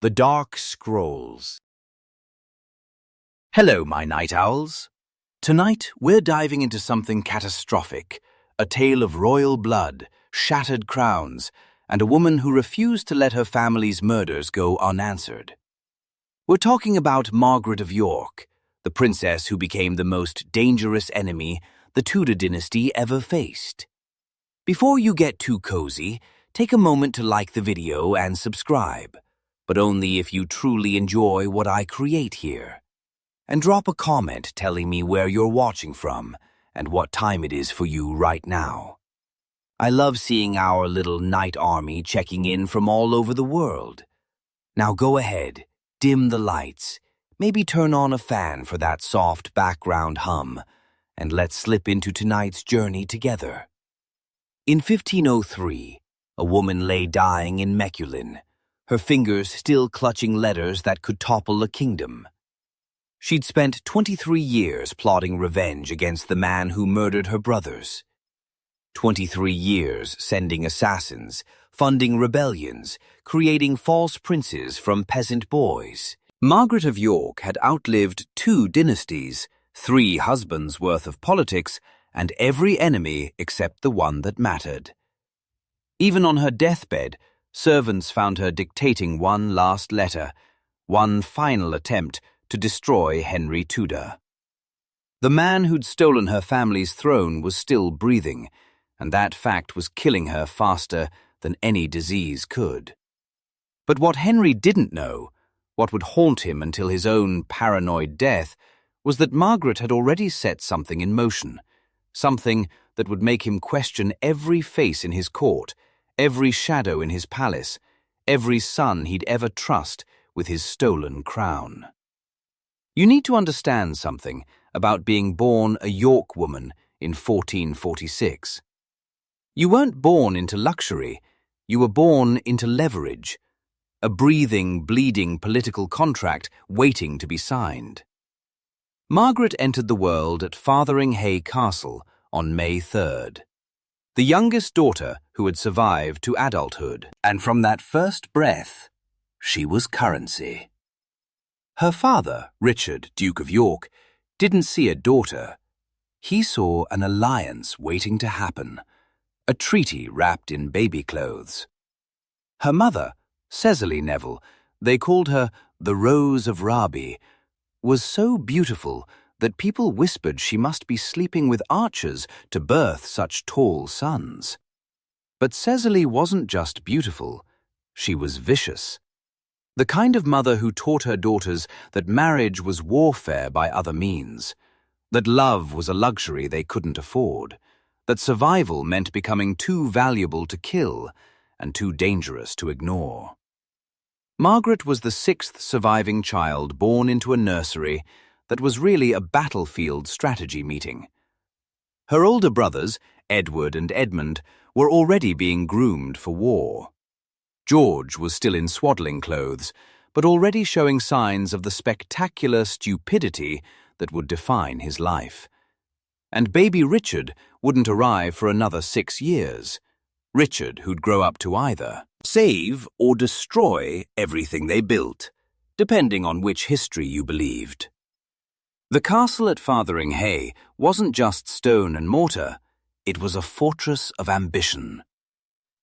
The Dark Scrolls. Hello, my night owls. Tonight, we're diving into something catastrophic, a tale of royal blood, shattered crowns, and a woman who refused to let her family's murders go unanswered. We're talking about Margaret of York, the princess who became the most dangerous enemy the Tudor dynasty ever faced. Before you get too cozy, take a moment to like the video and subscribe, but only if you truly enjoy what I create here. And drop a comment telling me where you're watching from and what time it is for you right now. I love seeing our little night army checking in from all over the world. Now go ahead, dim the lights, maybe turn on a fan for that soft background hum, and let's slip into tonight's journey together. In 1503, a woman lay dying in Mechelen, her fingers still clutching letters that could topple a kingdom. She'd spent 23 years plotting revenge against the man who murdered her brothers. 23 years sending assassins, funding rebellions, creating false princes from peasant boys. Margaret of York had outlived 2 dynasties, 3 husbands' worth of politics, and every enemy except the one that mattered. Even on her deathbed, servants found her dictating one last letter, one final attempt to destroy Henry Tudor. The man who'd stolen her family's throne was still breathing, and that fact was killing her faster than any disease could. But what Henry didn't know, what would haunt him until his own paranoid death, was that Margaret had already set something in motion, something that would make him question every face in his court, every shadow in his palace, every son he'd ever trust with his stolen crown. You need to understand something about being born a York woman in 1446. You weren't born into luxury, you were born into leverage, a breathing, bleeding political contract waiting to be signed. Margaret entered the world at Fotheringhay Castle on May 3rd. The youngest daughter who had survived to adulthood, and from that first breath, she was currency. Her father, Richard, Duke of York, didn't see a daughter. He saw an alliance waiting to happen, a treaty wrapped in baby clothes. Her mother, Cecily Neville, they called her the Rose of Raby, was so beautiful that people whispered she must be sleeping with archers to birth such tall sons. But Cecily wasn't just beautiful, she was vicious. The kind of mother who taught her daughters that marriage was warfare by other means, that love was a luxury they couldn't afford, that survival meant becoming too valuable to kill and too dangerous to ignore. Margaret was the 6th surviving child born into a nursery that was really a battlefield strategy meeting. Her older brothers, Edward and Edmund, were already being groomed for war. George was still in swaddling clothes, but already showing signs of the spectacular stupidity that would define his life. And baby Richard wouldn't arrive for another 6 years. Richard who'd grow up to either save or destroy everything they built, depending on which history you believed. The castle at Fotheringhay wasn't just stone and mortar, it was a fortress of ambition.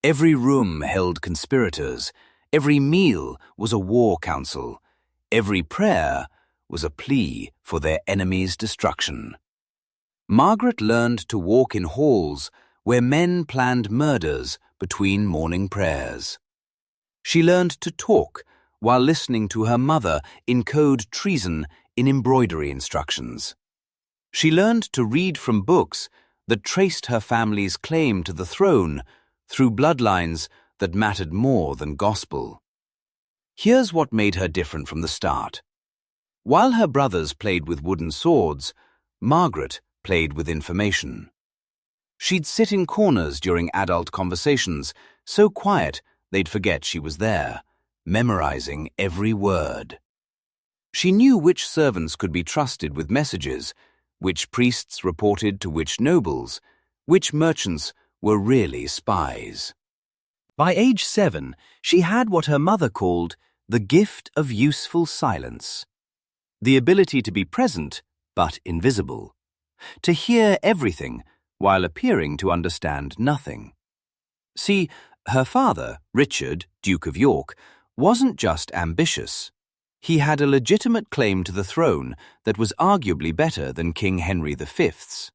Every room held conspirators, every meal was a war council, every prayer was a plea for their enemy's destruction. Margaret learned to walk in halls where men planned murders between morning prayers. She learned to talk while listening to her mother encode treason in embroidery instructions. She learned to read from books that traced her family's claim to the throne through bloodlines that mattered more than gospel. Here's what made her different from the start. While her brothers played with wooden swords, Margaret played with information. She'd sit in corners during adult conversations, so quiet they'd forget she was there, memorizing every word. She knew which servants could be trusted with messages, which priests reported to which nobles, which merchants were really spies. By age 7, she had what her mother called the gift of useful silence. The ability to be present, but invisible. To hear everything, while appearing to understand nothing. See, her father, Richard, Duke of York, wasn't just ambitious. He had a legitimate claim to the throne that was arguably better than King Henry V's.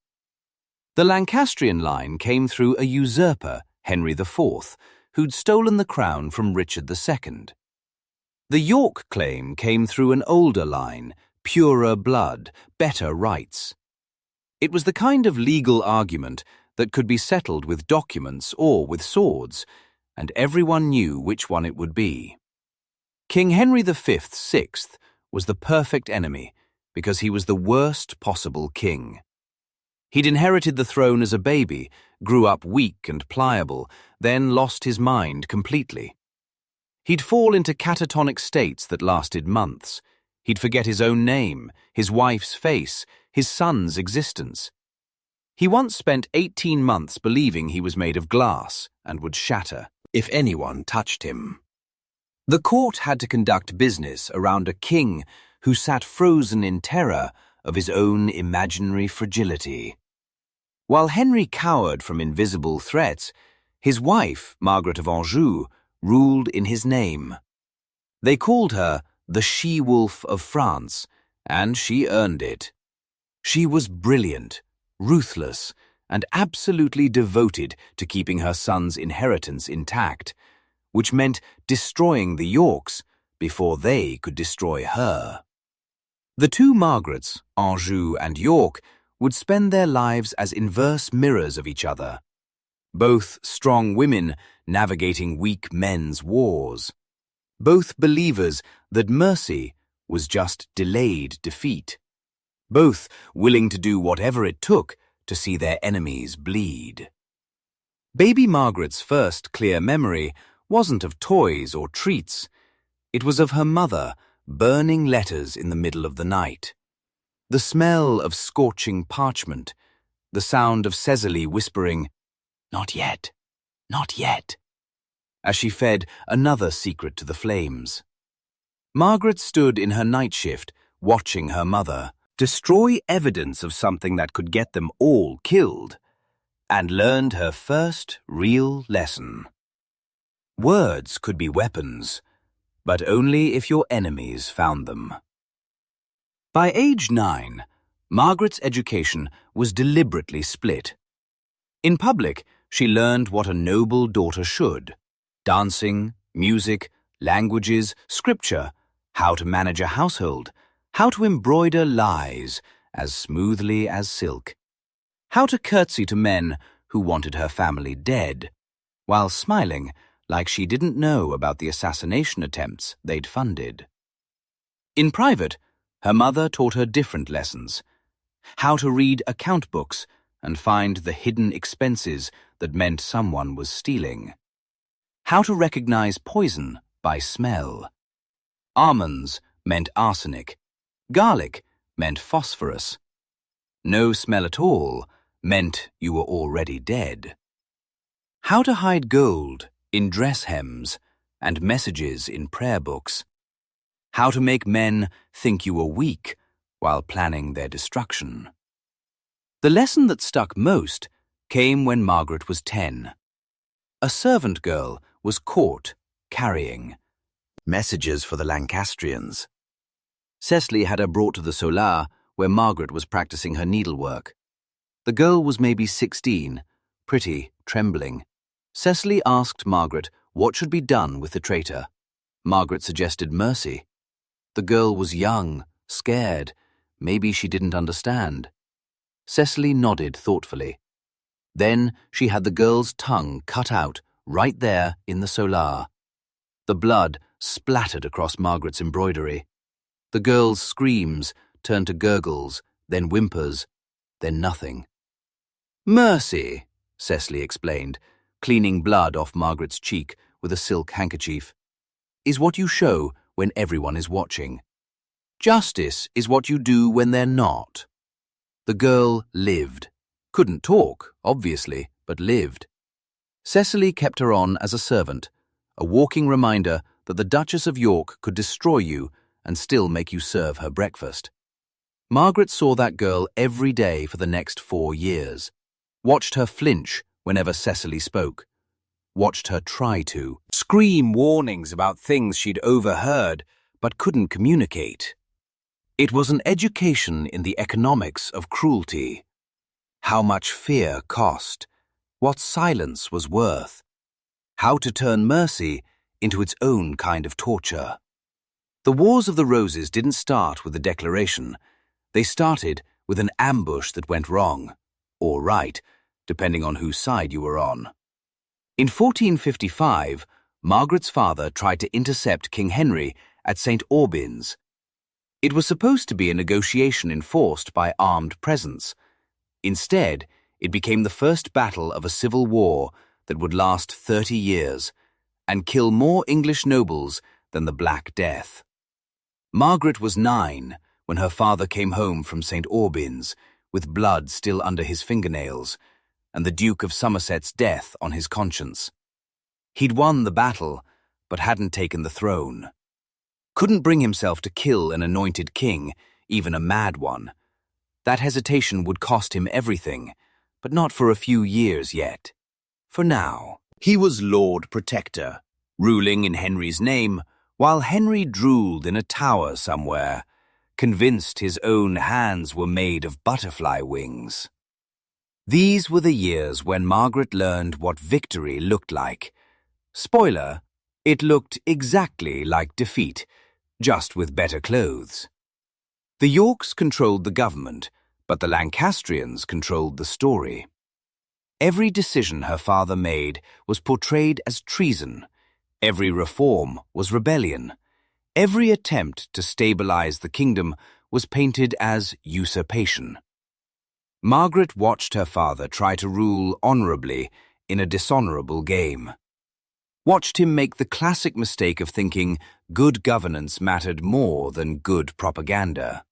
The Lancastrian line came through a usurper, Henry IV, who'd stolen the crown from Richard II. The York claim came through an older line, purer blood, better rights. It was the kind of legal argument that could be settled with documents or with swords, and everyone knew which one it would be. King Henry VI was the perfect enemy because he was the worst possible king. He'd inherited the throne as a baby, grew up weak and pliable, then lost his mind completely. He'd fall into catatonic states that lasted months. He'd forget his own name, his wife's face, his son's existence. He once spent 18 months believing he was made of glass and would shatter if anyone touched him. The court had to conduct business around a king who sat frozen in terror of his own imaginary fragility. While Henry cowered from invisible threats, his wife, Margaret of Anjou, ruled in his name. They called her the she-wolf of France, and she earned it. She was brilliant, ruthless, and absolutely devoted to keeping her son's inheritance intact, which meant destroying the Yorks before they could destroy her. The two Margarets, Anjou and York, would spend their lives as inverse mirrors of each other, both strong women navigating weak men's wars, both believers that mercy was just delayed defeat, both willing to do whatever it took to see their enemies bleed. Baby Margaret's first clear memory wasn't of toys or treats. It was of her mother burning letters in the middle of the night. The smell of scorching parchment, the sound of Cecily whispering, "Not yet, not yet," as she fed another secret to the flames. Margaret stood in her night shift, watching her mother destroy evidence of something that could get them all killed, and learned her first real lesson. Words could be weapons, but only if your enemies found them. By age 9, Margaret's education was deliberately split. In public, she learned what a noble daughter should: dancing, music, languages, scripture, how to manage a household, how to embroider lies as smoothly as silk, how to curtsy to men who wanted her family dead, while smiling like she didn't know about the assassination attempts they'd funded. In private, her mother taught her different lessons: how to read account books and find the hidden expenses that meant someone was stealing, how to recognize poison by smell. Almonds meant arsenic, garlic meant phosphorus. No smell at all meant you were already dead. How to hide gold in dress hems and messages in prayer books. How to make men think you were weak while planning their destruction. The lesson that stuck most came when Margaret was 10. A servant girl was caught carrying messages for the Lancastrians. Cecily had her brought to the solar where Margaret was practicing her needlework. The girl was maybe 16, pretty, trembling. Cecily asked Margaret what should be done with the traitor. Margaret suggested mercy. The girl was young, scared. Maybe she didn't understand. Cecily nodded thoughtfully. Then she had the girl's tongue cut out right there in the solar. The blood splattered across Margaret's embroidery. The girl's screams turned to gurgles, then whimpers, then nothing. "Mercy," Cecily explained, cleaning blood off Margaret's cheek with a silk handkerchief, "is what you show when everyone is watching. Justice is what you do when they're not." The girl lived. Couldn't talk, obviously, but lived. Cecily kept her on as a servant, a walking reminder that the Duchess of York could destroy you and still make you serve her breakfast. Margaret saw that girl every day for the next 4 years, watched her flinch whenever Cecily spoke, watched her try to scream warnings about things she'd overheard but couldn't communicate. It was an education in the economics of cruelty, how much fear cost, what silence was worth, how to turn mercy into its own kind of torture. The Wars of the Roses didn't start with a declaration. They started with an ambush that went wrong, or right, depending on whose side you were on. In 1455, Margaret's father tried to intercept King Henry at St. Albans. It was supposed to be a negotiation enforced by armed presence. Instead, it became the first battle of a civil war that would last 30 years and kill more English nobles than the Black Death. Margaret was 9 when her father came home from St. Albans with blood still under his fingernails and the Duke of Somerset's death on his conscience. He'd won the battle, but hadn't taken the throne. Couldn't bring himself to kill an anointed king, even a mad one. That hesitation would cost him everything, but not for a few years yet. For now, he was Lord Protector, ruling in Henry's name, while Henry drooled in a tower somewhere, convinced his own hands were made of butterfly wings. These were the years when Margaret learned what victory looked like. Spoiler, it looked exactly like defeat, just with better clothes. The Yorks controlled the government, but the Lancastrians controlled the story. Every decision her father made was portrayed as treason. Every reform was rebellion. Every attempt to stabilize the kingdom was painted as usurpation. Margaret watched her father try to rule honorably in a dishonorable game. Watched him make the classic mistake of thinking good governance mattered more than good propaganda.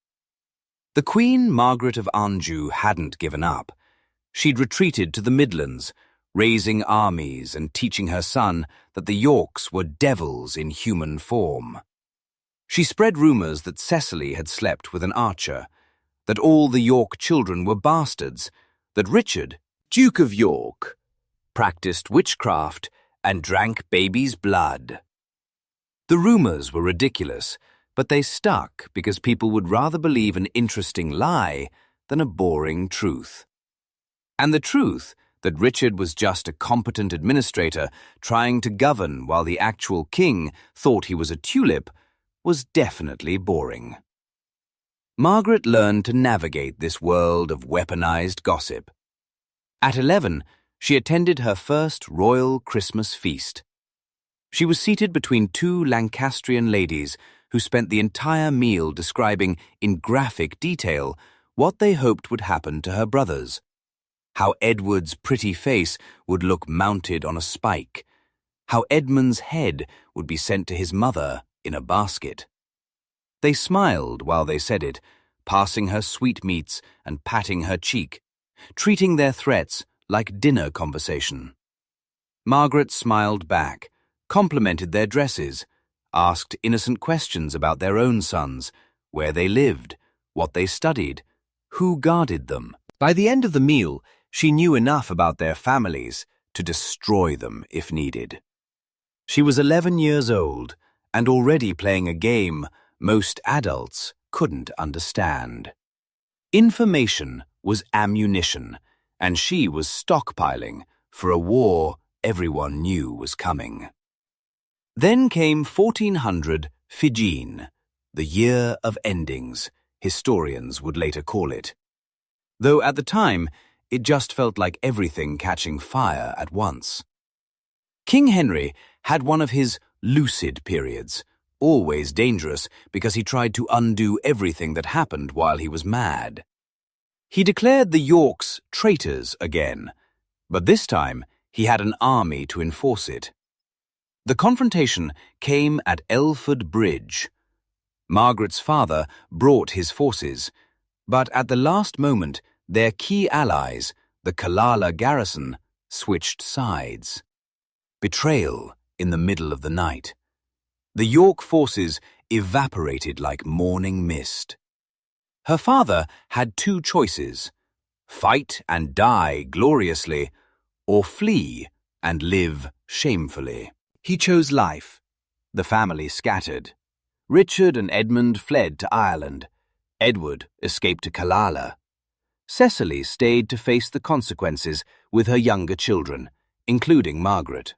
The Queen Margaret of Anjou hadn't given up. She'd retreated to the Midlands, raising armies and teaching her son that the Yorks were devils in human form. She spread rumours that Cecily had slept with an archer, that all the York children were bastards, that Richard, Duke of York, practiced witchcraft and drank babies' blood. The rumours were ridiculous, but they stuck because people would rather believe an interesting lie than a boring truth. And the truth, that Richard was just a competent administrator trying to govern while the actual king thought he was a tulip, was definitely boring. Margaret learned to navigate this world of weaponized gossip. At 11, she attended her first royal Christmas feast. She was seated between 2 Lancastrian ladies who spent the entire meal describing in graphic detail what they hoped would happen to her brothers. How Edward's pretty face would look mounted on a spike. How Edmund's head would be sent to his mother in a basket. They smiled while they said it, passing her sweetmeats and patting her cheek, treating their threats like dinner conversation. Margaret smiled back, complimented their dresses, asked innocent questions about their own sons, where they lived, what they studied, who guarded them. By the end of the meal, she knew enough about their families to destroy them if needed. She was 11 years old and already playing a game most adults couldn't understand. Information was ammunition, and she was stockpiling for a war everyone knew was coming. Then came 1400 Fijian, the year of endings, historians would later call it. Though at the time, it just felt like everything catching fire at once. King Henry had one of his lucid periods, always dangerous because he tried to undo everything that happened while he was mad. He declared the Yorks traitors again, but this time he had an army to enforce it. The confrontation came at Elford Bridge. Margaret's father brought his forces, but at the last moment their key allies, the Killala garrison, switched sides. Betrayal in the middle of the night. The York forces evaporated like morning mist. Her father had two choices: fight and die gloriously, or flee and live shamefully. He chose life. The family scattered. Richard and Edmund fled to Ireland. Edward escaped to Killala. Cecily stayed to face the consequences with her younger children, including Margaret.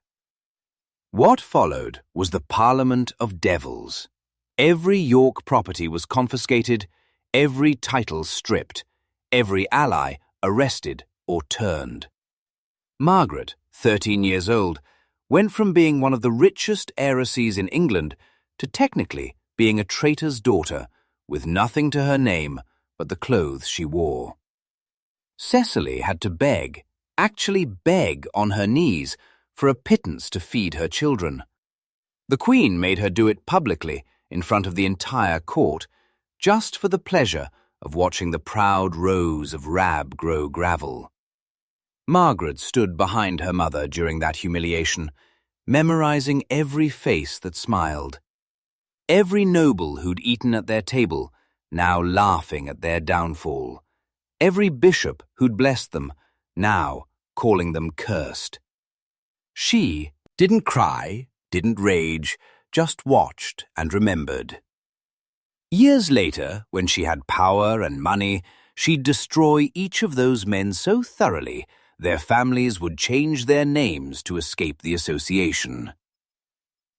What followed was the Parliament of Devils. Every York property was confiscated, every title stripped, every ally arrested or turned. Margaret, 13 years old, went from being one of the richest heiresses in England to technically being a traitor's daughter with nothing to her name but the clothes she wore. Cecily had to beg, actually beg on her knees, for a pittance to feed her children. The Queen made her do it publicly in front of the entire court, just for the pleasure of watching the proud rows of rab grow gravel. Margaret stood behind her mother during that humiliation, memorizing every face that smiled. Every noble who'd eaten at their table, now laughing at their downfall. Every bishop who'd blessed them, now calling them cursed. She didn't cry, didn't rage, just watched and remembered. Years later, when she had power and money, she'd destroy each of those men so thoroughly their families would change their names to escape the association.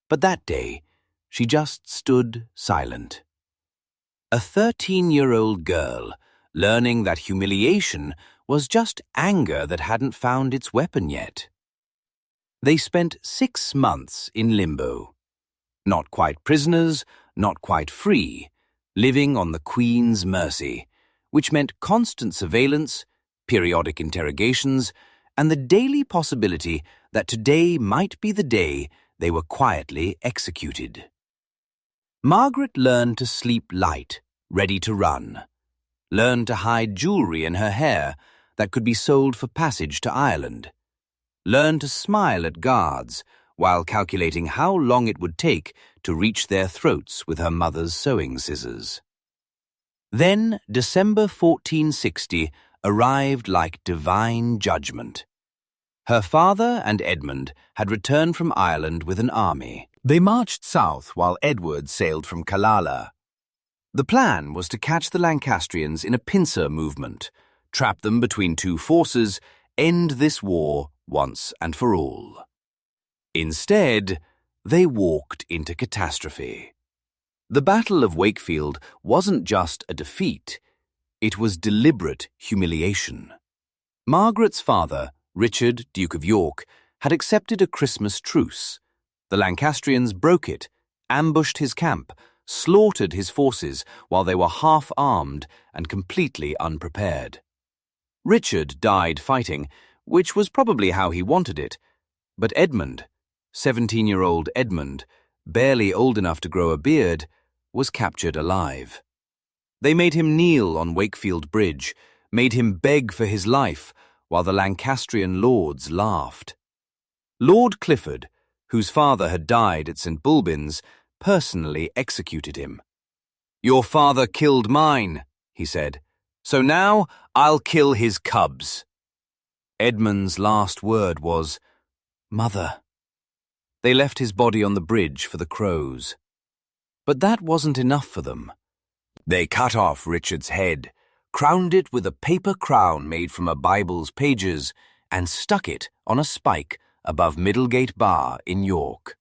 But that day, she just stood silent. A 13-year-old girl, learning that humiliation was just anger that hadn't found its weapon yet. They spent 6 months in limbo. Not quite prisoners, not quite free, living on the Queen's mercy, which meant constant surveillance, periodic interrogations, and the daily possibility that today might be the day they were quietly executed. Margaret learned to sleep light, ready to run. Learned to hide jewelry in her hair that could be sold for passage to Ireland. Learned to smile at guards while calculating how long it would take to reach their throats with her mother's sewing scissors. Then December 1460 arrived like divine judgment. Her father and Edmund had returned from Ireland with an army. They marched south while Edward sailed from Killala. The plan was to catch the Lancastrians in a pincer movement, trap them between two forces, end this war once and for all. Instead, they walked into catastrophe. The Battle of Wakefield wasn't just a defeat, it was deliberate humiliation. Margaret's father, Richard, Duke of York, had accepted a Christmas truce. The Lancastrians broke it, ambushed his camp, slaughtered his forces while they were half-armed and completely unprepared. Richard died fighting, which was probably how he wanted it, but Edmund, 17-year-old Edmund, barely old enough to grow a beard, was captured alive. They made him kneel on Wakefield Bridge, made him beg for his life, while the Lancastrian lords laughed. Lord Clifford, whose father had died at St. Bulbins, personally executed him. "Your father killed mine," he said, "so now I'll kill his cubs." Edmund's last word was, "Mother." They left his body on the bridge for the crows. But that wasn't enough for them. They cut off Richard's head, crowned it with a paper crown made from a Bible's pages, and stuck it on a spike above Middlegate Bar in York.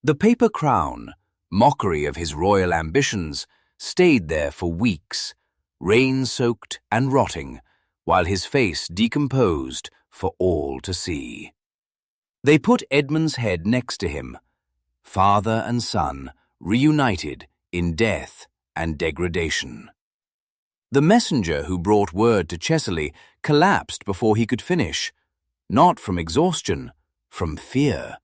The paper crown, mockery of his royal ambitions, stayed there for weeks, rain-soaked and rotting, while his face decomposed for all to see. They put Edmund's head next to him, father and son reunited in death and degradation. The messenger who brought word to Cecily collapsed before he could finish, not from exhaustion, from fear.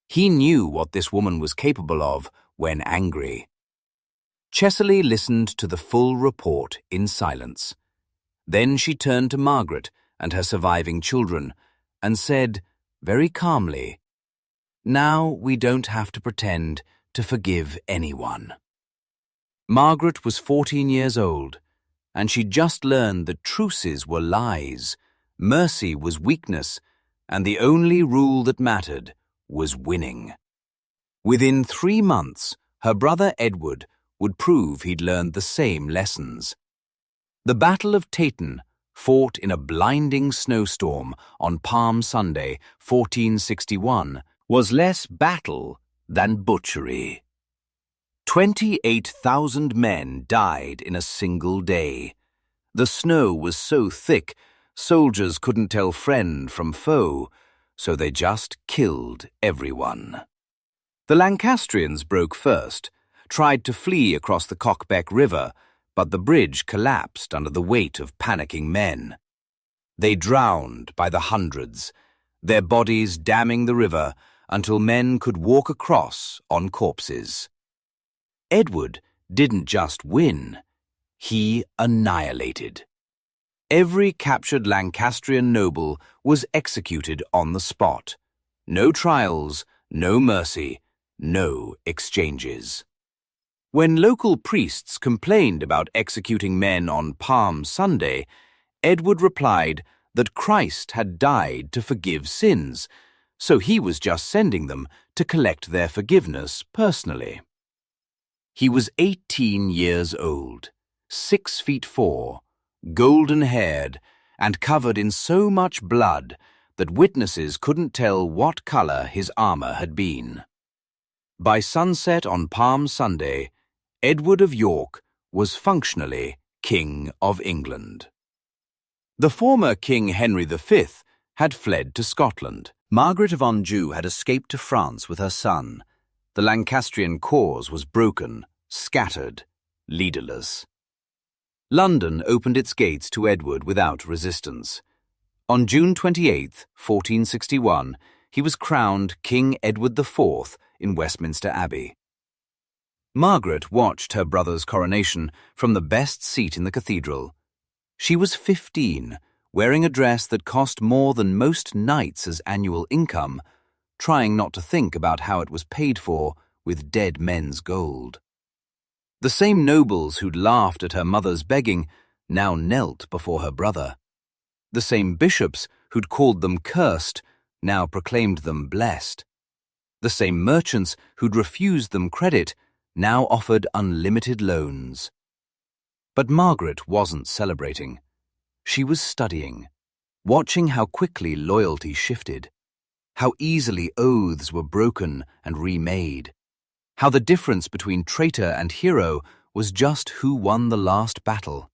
He knew what this woman was capable of when angry. Cecily listened to the full report in silence. Then she turned to Margaret and her surviving children and said, very calmly, "Now we don't have to pretend to forgive anyone. Margaret was 14 years old, and she'd just learned that truces were lies, mercy was weakness, and the only rule that mattered was winning. Within 3 months, her brother Edward would prove he'd learned the same lessons. The Battle of Taunton, fought in a blinding snowstorm on Palm Sunday, 1461, was less battle than butchery. 28,000 men died in a single day. The snow was so thick, soldiers couldn't tell friend from foe, so they just killed everyone. The Lancastrians broke first, tried to flee across the Cockbeck River, but the bridge collapsed under the weight of panicking men. They drowned by the hundreds, their bodies damming the river until men could walk across on corpses. Edward didn't just win, he annihilated. Every captured Lancastrian noble was executed on the spot. No trials, no mercy, no exchanges. When local priests complained about executing men on Palm Sunday, Edward replied that Christ had died to forgive sins, so he was just sending them to collect their forgiveness personally. He was 18 years old, 6'4", golden-haired, and covered in so much blood that witnesses couldn't tell what color his armor had been. By sunset on Palm Sunday, Edward of York was functionally King of England. The former King Henry V had fled to Scotland. Margaret of Anjou had escaped to France with her son. The Lancastrian cause was broken, scattered, leaderless. London opened its gates to Edward without resistance. On June 28, 1461, he was crowned King Edward IV in Westminster Abbey. Margaret watched her brother's coronation from the best seat in the cathedral. She was 15, wearing a dress that cost more than most knights' annual income, trying not to think about how it was paid for with dead men's gold. The same nobles who'd laughed at her mother's begging now knelt before her brother. The same bishops who'd called them cursed now proclaimed them blessed. The same merchants who'd refused them credit now offered unlimited loans. But Margaret wasn't celebrating. She was studying, watching how quickly loyalty shifted, how easily oaths were broken and remade, how the difference between traitor and hero was just who won the last battle.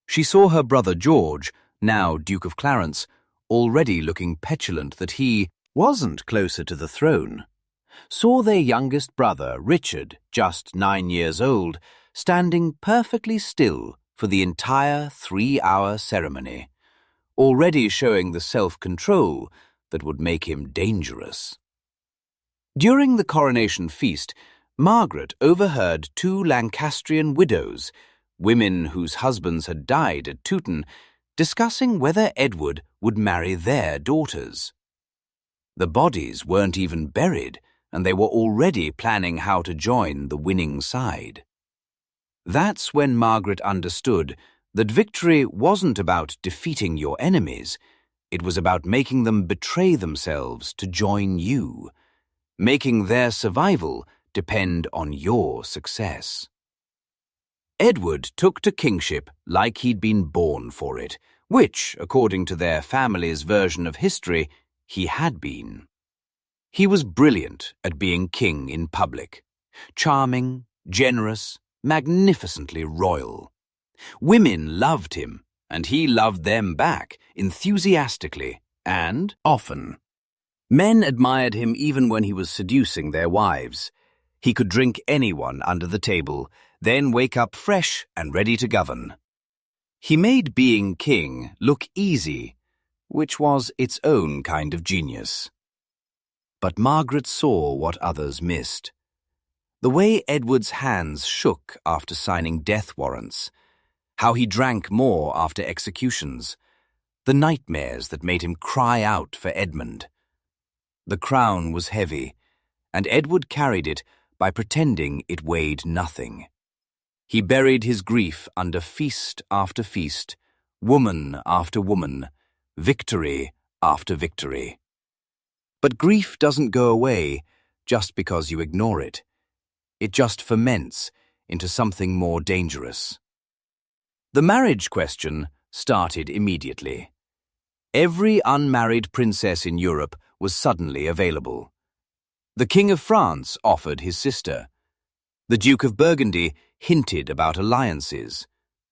She saw her brother George, now Duke of Clarence, already looking petulant that he wasn't closer to the throne, saw their youngest brother, Richard, just 9 years old, standing perfectly still for the entire 3-hour ceremony, already showing the self-control that would make him dangerous. During the coronation feast, Margaret overheard 2 Lancastrian widows, women whose husbands had died at Taunton, discussing whether Edward would marry their daughters. The bodies weren't even buried, and they were already planning how to join the winning side. That's when Margaret understood that victory wasn't about defeating your enemies, it was about making them betray themselves to join you, making their survival depend on your success. Edward took to kingship like he'd been born for it, which, according to their family's version of history, he had been. He was brilliant at being king in public, charming, generous, magnificently royal. Women loved him, and he loved them back, enthusiastically and often. Men admired him even when he was seducing their wives. He could drink anyone under the table, then wake up fresh and ready to govern. He made being king look easy, which was its own kind of genius. But Margaret saw what others missed. The way Edward's hands shook after signing death warrants, how he drank more after executions, the nightmares that made him cry out for Edmund. The crown was heavy, and Edward carried it by pretending it weighed nothing. He buried his grief under feast after feast, woman after woman, victory after victory. But grief doesn't go away just because you ignore it. It just ferments into something more dangerous. The marriage question started immediately. Every unmarried princess in Europe was suddenly available. The King of France offered his sister. The Duke of Burgundy hinted about alliances.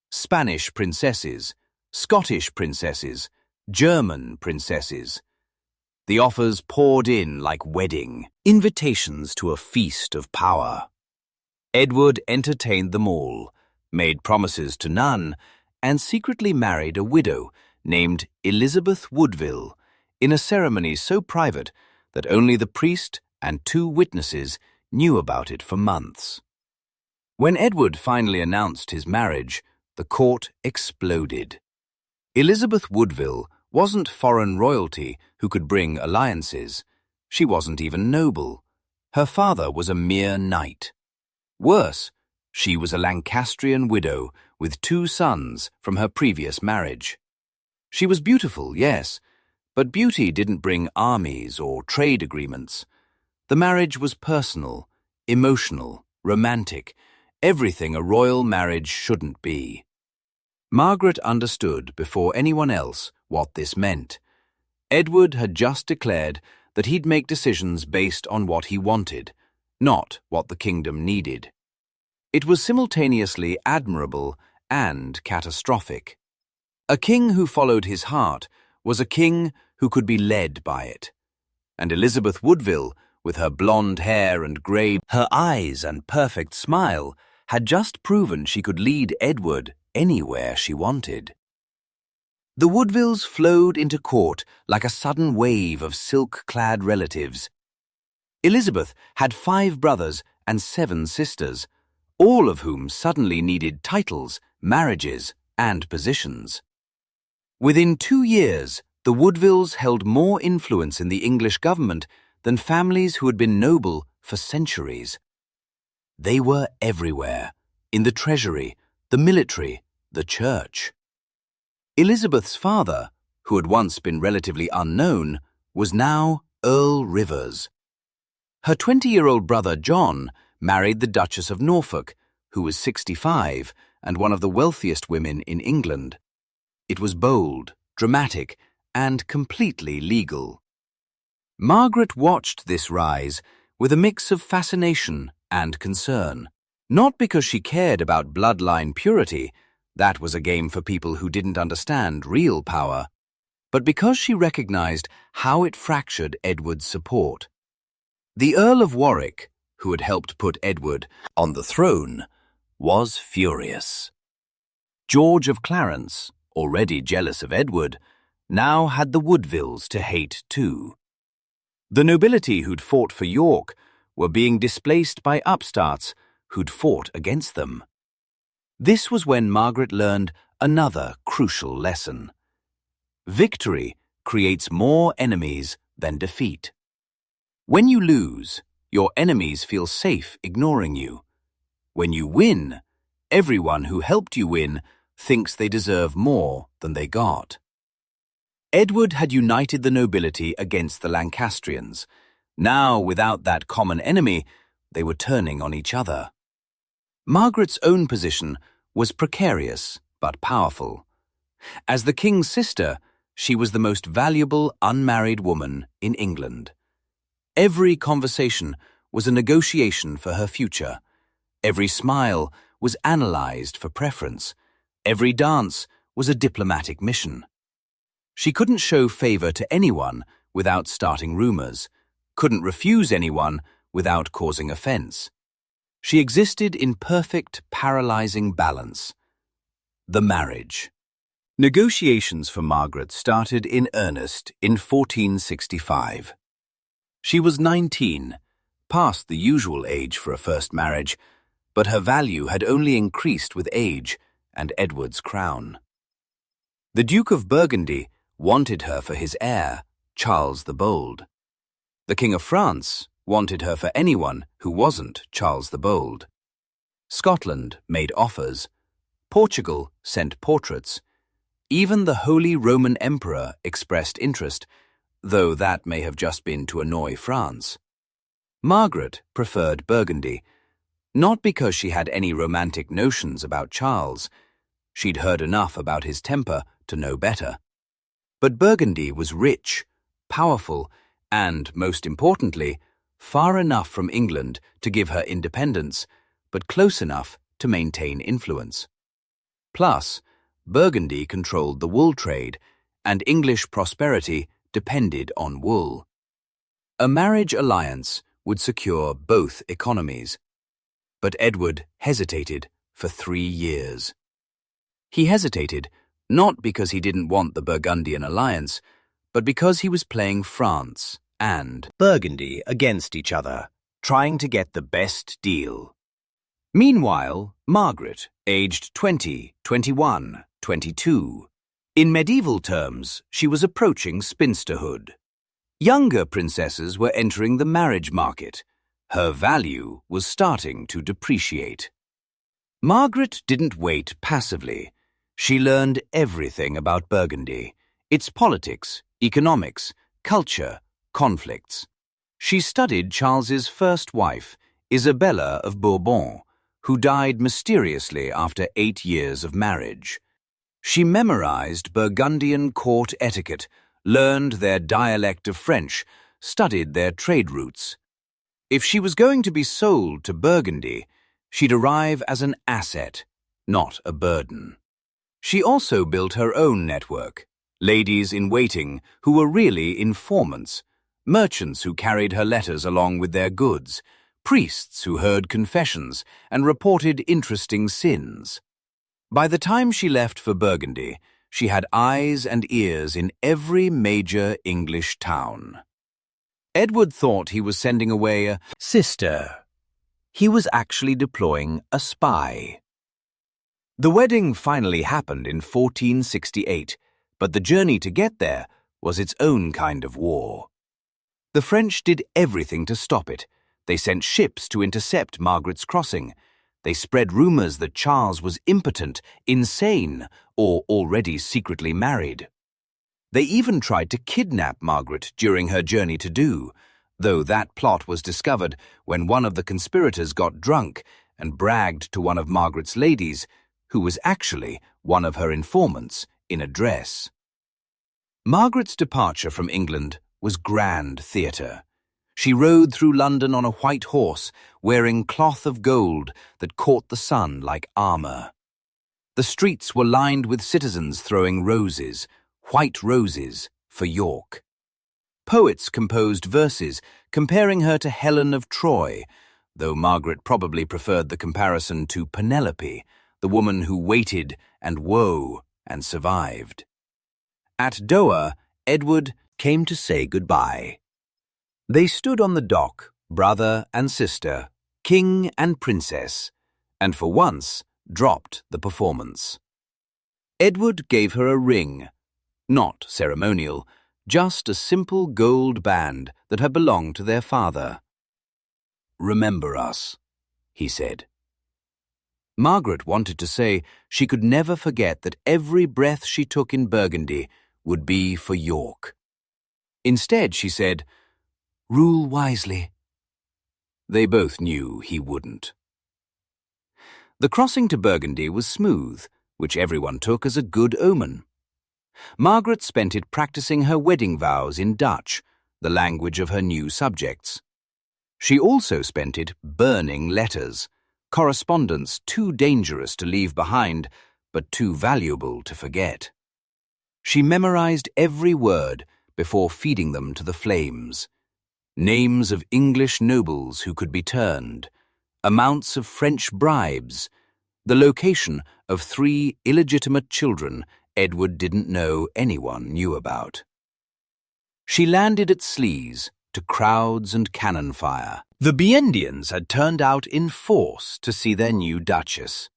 Spanish princesses, Scottish princesses, German princesses. The offers poured in like wedding invitations to a feast of power. Edward entertained them all, made promises to none, and secretly married a widow named Elizabeth Woodville in a ceremony so private that only the priest and 2 witnesses knew about it for months. When Edward finally announced his marriage, the court exploded. Elizabeth Woodville wasn't foreign royalty who could bring alliances. She wasn't even noble. Her father was a mere knight. Worse, she was a Lancastrian widow with 2 sons from her previous marriage. She was beautiful, yes, but beauty didn't bring armies or trade agreements. The marriage was personal, emotional, romantic, everything a royal marriage shouldn't be. Margaret understood before anyone else what this meant. Edward had just declared that he'd make decisions based on what he wanted, not what the kingdom needed. It was simultaneously admirable and catastrophic. A king who followed his heart was a king who could be led by it. And Elizabeth Woodville, with her blonde hair and grey, her eyes and perfect smile, had just proven she could lead Edward anywhere she wanted. The Woodvilles flowed into court like a sudden wave of silk-clad relatives. Elizabeth had 5 brothers and 7 sisters, all of whom suddenly needed titles, marriages, and positions. Within 2 years, the Woodvilles held more influence in the English government than families who had been noble for centuries. They were everywhere, in the treasury, the military, the church. Elizabeth's father, who had once been relatively unknown, was now Earl Rivers. Her 20-year-old brother John married the Duchess of Norfolk, who was 65 and one of the wealthiest women in England. It was bold, dramatic, and completely legal. Margaret watched this rise with a mix of fascination and concern. Not because she cared about bloodline purity, that was a game for people who didn't understand real power, but because she recognized how it fractured Edward's support. The Earl of Warwick, who had helped put Edward on the throne, was furious. George of Clarence, already jealous of Edward, now had the Woodvilles to hate too. The nobility who'd fought for York were being displaced by upstarts who'd fought against them. This was when Margaret learned another crucial lesson. Victory creates more enemies than defeat. When you lose, your enemies feel safe ignoring you. When you win, everyone who helped you win thinks they deserve more than they got. Edward had united the nobility against the Lancastrians. Now, without that common enemy, they were turning on each other. Margaret's own position was precarious but powerful. As the king's sister, she was the most valuable unmarried woman in England. Every conversation was a negotiation for her future. Every smile was analyzed for preference. Every dance was a diplomatic mission. She couldn't show favor to anyone without starting rumors, couldn't refuse anyone without causing offense. She existed in perfect, paralyzing balance. The marriage. Negotiations for Margaret started in earnest in 1465. She was 19, past the usual age for a first marriage, but her value had only increased with age and Edward's crown. The Duke of Burgundy wanted her for his heir, Charles the Bold. The King of France, wanted her for anyone who wasn't Charles the Bold. Scotland made offers. Portugal sent portraits. Even the Holy Roman Emperor expressed interest, though that may have just been to annoy France. Margaret preferred Burgundy, not because she had any romantic notions about Charles. She'd heard enough about his temper to know better. But Burgundy was rich, powerful, and, most importantly, far enough from England to give her independence, but close enough to maintain influence. Plus, Burgundy controlled the wool trade, and English prosperity depended on wool. A marriage alliance would secure both economies. But Edward hesitated for 3 years. He hesitated not because he didn't want the Burgundian alliance, but because he was playing France and Burgundy against each other, trying to get the best deal. Meanwhile, Margaret, aged 20, 21, 22. In medieval terms, she was approaching spinsterhood. Younger princesses were entering the marriage market. Her value was starting to depreciate. Margaret didn't wait passively. She learned everything about Burgundy, its politics, economics, culture, conflicts. She studied Charles's first wife, Isabella of Bourbon, who died mysteriously after 8 years of marriage. She memorized Burgundian court etiquette, learned their dialect of French, studied their trade routes. If she was going to be sold to Burgundy, she'd arrive as an asset, not a burden. She also built her own network, ladies-in-waiting who were really informants, merchants who carried her letters along with their goods, priests who heard confessions and reported interesting sins. By the time she left for Burgundy, she had eyes and ears in every major English town. Edward thought he was sending away a sister. He was actually deploying a spy. The wedding finally happened in 1468, but the journey to get there was its own kind of war. The French did everything to stop it. They sent ships to intercept Margaret's crossing. They spread rumors that Charles was impotent, insane, or already secretly married. They even tried to kidnap Margaret during her journey to Do, though that plot was discovered when one of the conspirators got drunk and bragged to one of Margaret's ladies, who was actually one of her informants, in a dress. Margaret's departure from England was grand theatre. She rode through London on a white horse, wearing cloth of gold that caught the sun like armour. The streets were lined with citizens throwing roses, white roses, for York. Poets composed verses comparing her to Helen of Troy, though Margaret probably preferred the comparison to Penelope, the woman who waited and woe and survived. At Dover, Edward came to say goodbye. They stood on the dock, brother and sister, king and princess, and for once dropped the performance. Edward gave her a ring, not ceremonial, just a simple gold band that had belonged to their father. "Remember us," he said. Margaret wanted to say she could never forget that every breath she took in Burgundy would be for York. Instead, she said, "Rule wisely." They both knew he wouldn't. The crossing to Burgundy was smooth, which everyone took as a good omen. Margaret spent it practicing her wedding vows in Dutch, the language of her new subjects. She also spent it burning letters, correspondence too dangerous to leave behind, but too valuable to forget. She memorized every word before feeding them to the flames. Names of English nobles who could be turned, amounts of French bribes, the location of 3 illegitimate children Edward didn't know anyone knew about. She landed at Sleaze to crowds and cannon fire. The Biendians had turned out in force to see their new Duchess.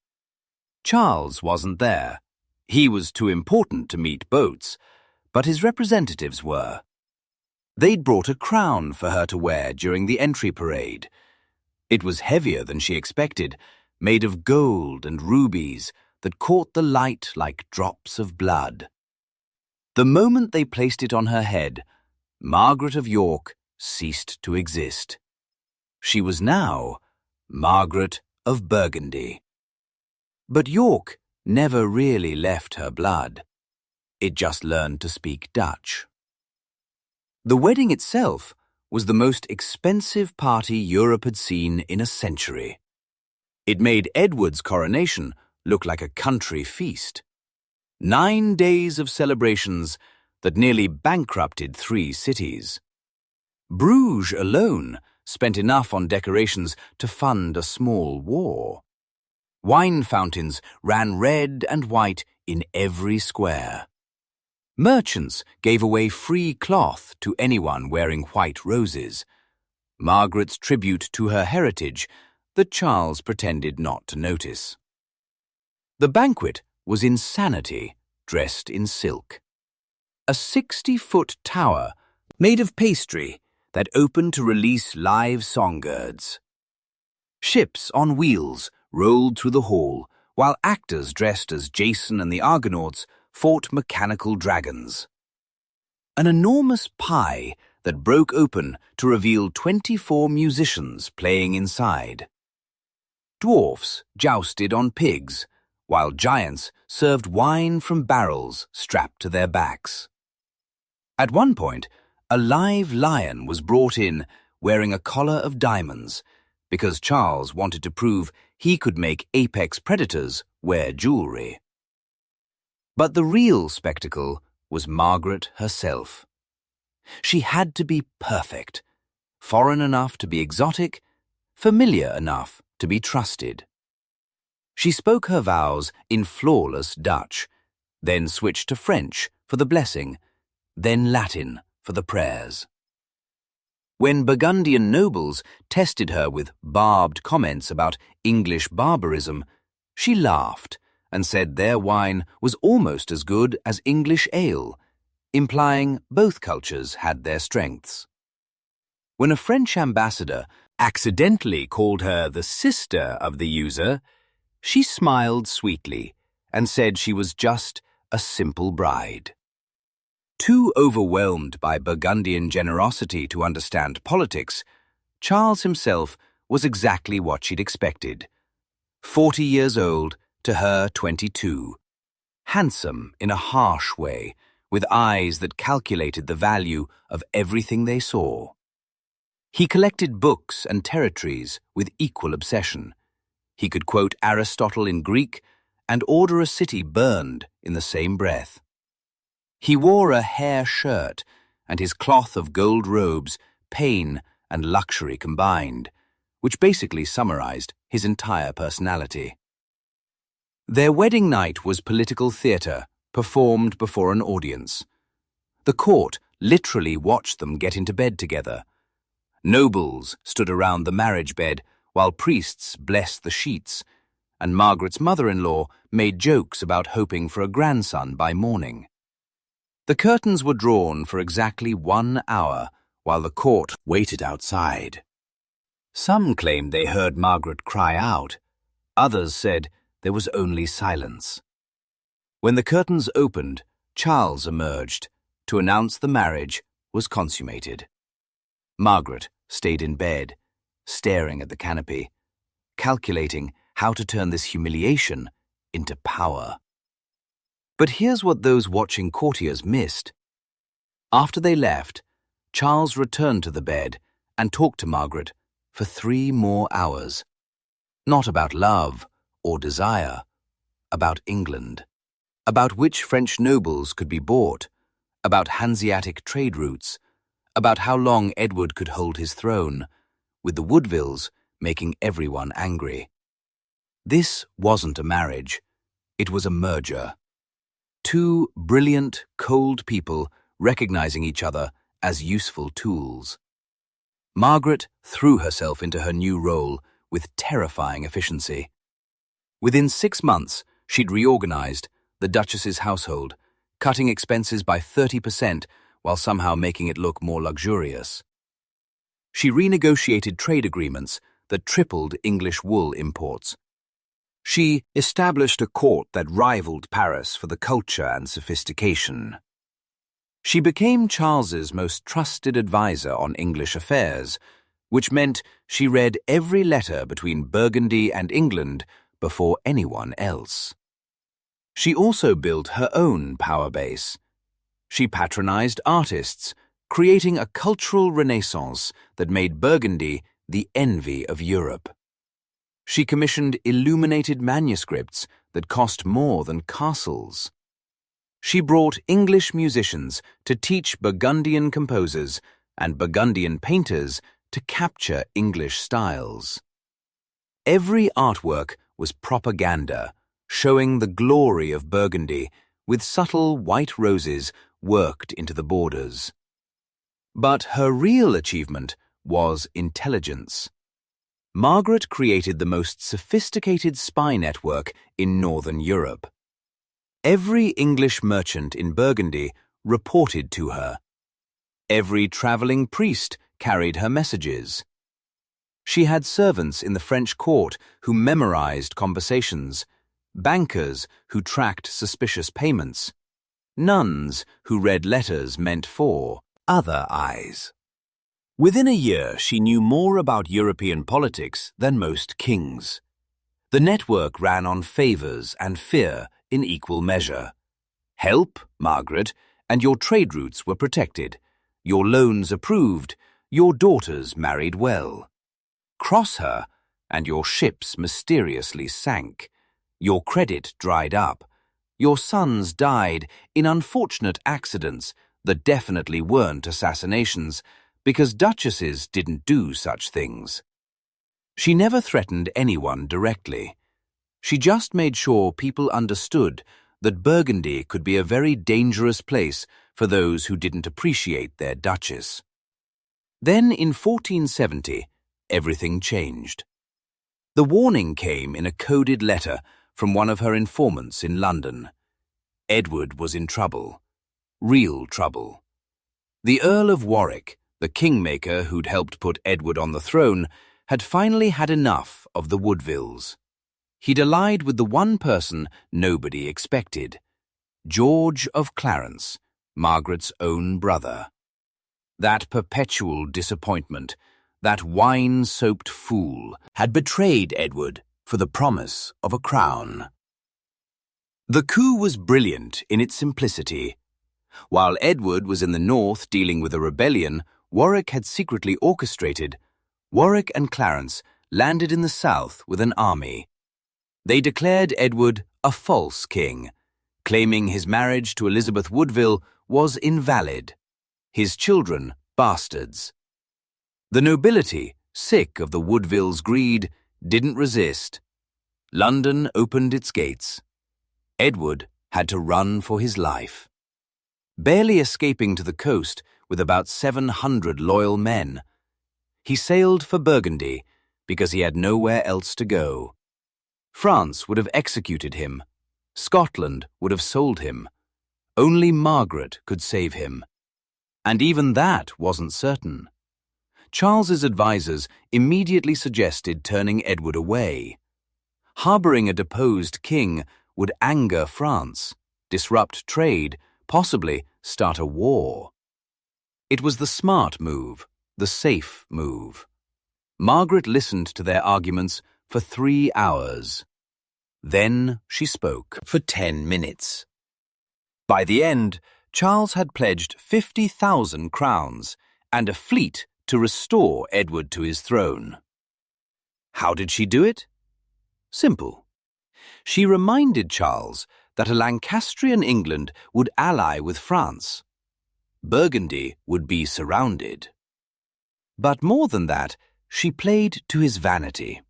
Charles wasn't there. He was too important to meet boats, but his representatives were. They'd brought a crown for her to wear during the entry parade. It was heavier than she expected, made of gold and rubies that caught the light like drops of blood. The moment they placed it on her head, Margaret of York ceased to exist. She was now Margaret of Burgundy. But York never really left her blood. It just learned to speak Dutch. The wedding itself was the most expensive party Europe had seen in a century. It made Edward's coronation look like a country feast. 9 days of celebrations that nearly bankrupted 3 cities. Bruges alone spent enough on decorations to fund a small war. Wine fountains ran red and white in every square. Merchants gave away free cloth to anyone wearing white roses. Margaret's tribute to her heritage that Charles pretended not to notice. The banquet was insanity dressed in silk. A 60-foot tower made of pastry that opened to release live songbirds. Ships on wheels rolled through the hall, while actors dressed as Jason and the Argonauts fought mechanical dragons. An enormous pie that broke open to reveal 24 musicians playing inside. Dwarfs jousted on pigs, while giants served wine from barrels strapped to their backs. At one point, a live lion was brought in wearing a collar of diamonds because Charles wanted to prove he could make apex predators wear jewelry. But the real spectacle was Margaret herself. She had to be perfect, foreign enough to be exotic, familiar enough to be trusted. She spoke her vows in flawless Dutch, then switched to French for the blessing, then Latin for the prayers. When Burgundian nobles tested her with barbed comments about English barbarism, she laughed and said their wine was almost as good as English ale, implying both cultures had their strengths. When a French ambassador accidentally called her the sister of the user, she smiled sweetly and said she was just a simple bride. Too overwhelmed by Burgundian generosity to understand politics, Charles himself was exactly what she'd expected. 40 years old to her 22. Handsome in a harsh way, with eyes that calculated the value of everything they saw. He collected books and territories with equal obsession. He could quote Aristotle in Greek and order a city burned in the same breath. He wore a hair shirt, and his cloth of gold robes, pain and luxury combined, which basically summarized his entire personality. Their wedding night was political theatre, performed before an audience. The court literally watched them get into bed together. Nobles stood around the marriage bed, while priests blessed the sheets, and Margaret's mother-in-law made jokes about hoping for a grandson by morning. The curtains were drawn for exactly 1 hour while the court waited outside. Some claimed they heard Margaret cry out. Others said there was only silence. When the curtains opened, Charles emerged to announce the marriage was consummated. Margaret stayed in bed, staring at the canopy, calculating how to turn this humiliation into power. But here's what those watching courtiers missed. After they left, Charles returned to the bed and talked to Margaret for 3 more hours. Not about love or desire, about England, about which French nobles could be bought, about Hanseatic trade routes, about how long Edward could hold his throne, with the Woodvilles making everyone angry. This wasn't a marriage, it was a merger. 2 brilliant, cold people recognizing each other as useful tools. Margaret threw herself into her new role with terrifying efficiency. Within 6 months, she'd reorganized the Duchess's household, cutting expenses by 30% while somehow making it look more luxurious. She renegotiated trade agreements that tripled English wool imports. She established a court that rivaled Paris for the culture and sophistication. She became Charles's most trusted advisor on English affairs, which meant she read every letter between Burgundy and England before anyone else. She also built her own power base. She patronized artists, creating a cultural renaissance that made Burgundy the envy of Europe. She commissioned illuminated manuscripts that cost more than castles. She brought English musicians to teach Burgundian composers and Burgundian painters to capture English styles. Every artwork was propaganda, showing the glory of Burgundy with subtle white roses worked into the borders. But her real achievement was intelligence. Margaret created the most sophisticated spy network in Northern Europe. Every English merchant in Burgundy reported to her. Every traveling priest carried her messages. She had servants in the French court who memorized conversations, bankers who tracked suspicious payments, nuns who read letters meant for other eyes. Within a year, she knew more about European politics than most kings. The network ran on favors and fear in equal measure. Help, Margaret, and your trade routes were protected, your loans approved, your daughters married well. Cross her, and your ships mysteriously sank. Your credit dried up. Your sons died in unfortunate accidents that definitely weren't assassinations, because duchesses didn't do such things. She never threatened anyone directly. She just made sure people understood that Burgundy could be a very dangerous place for those who didn't appreciate their duchess. Then in 1470, everything changed. The warning came in a coded letter from one of her informants in London. Edward was in trouble. Real trouble. The Earl of Warwick, the kingmaker who'd helped put Edward on the throne, had finally had enough of the Woodvilles. He'd allied with the one person nobody expected, George of Clarence, Margaret's own brother. That perpetual disappointment, that wine-soaked fool, had betrayed Edward for the promise of a crown. The coup was brilliant in its simplicity. While Edward was in the north dealing with a rebellion Warwick had secretly orchestrated, Warwick and Clarence landed in the south with an army. They declared Edward a false king, claiming his marriage to Elizabeth Woodville was invalid, his children bastards. The nobility, sick of the Woodvilles' greed, didn't resist. London opened its gates. Edward had to run for his life. Barely escaping to the coast with about 700 loyal men, he sailed for Burgundy because he had nowhere else to go. France would have executed him. Scotland would have sold him. Only Margaret could save him. And even that wasn't certain. Charles's advisors immediately suggested turning Edward away. Harboring a deposed king would anger France, disrupt trade, possibly start a war. It was the smart move, the safe move. Margaret listened to their arguments for 3 hours. Then she spoke for 10 minutes. By the end, Charles had pledged 50,000 crowns and a fleet to restore Edward to his throne. How did she do it? Simple. She reminded Charles that a Lancastrian England would ally with France. Burgundy would be surrounded. But more than that, she played to his vanity.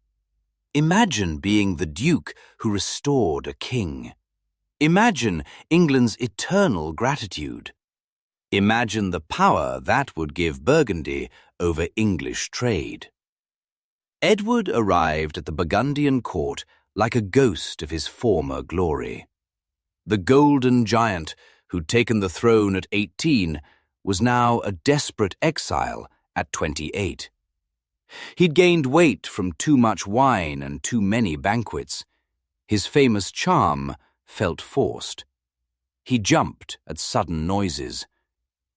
Imagine being the duke who restored a king. Imagine England's eternal gratitude. Imagine the power that would give Burgundy over English trade. Edward arrived at the Burgundian court like a ghost of his former glory. The golden giant who'd taken the throne at 18 was now a desperate exile at 28. He'd gained weight from too much wine and too many banquets. His famous charm felt forced. He jumped at sudden noises.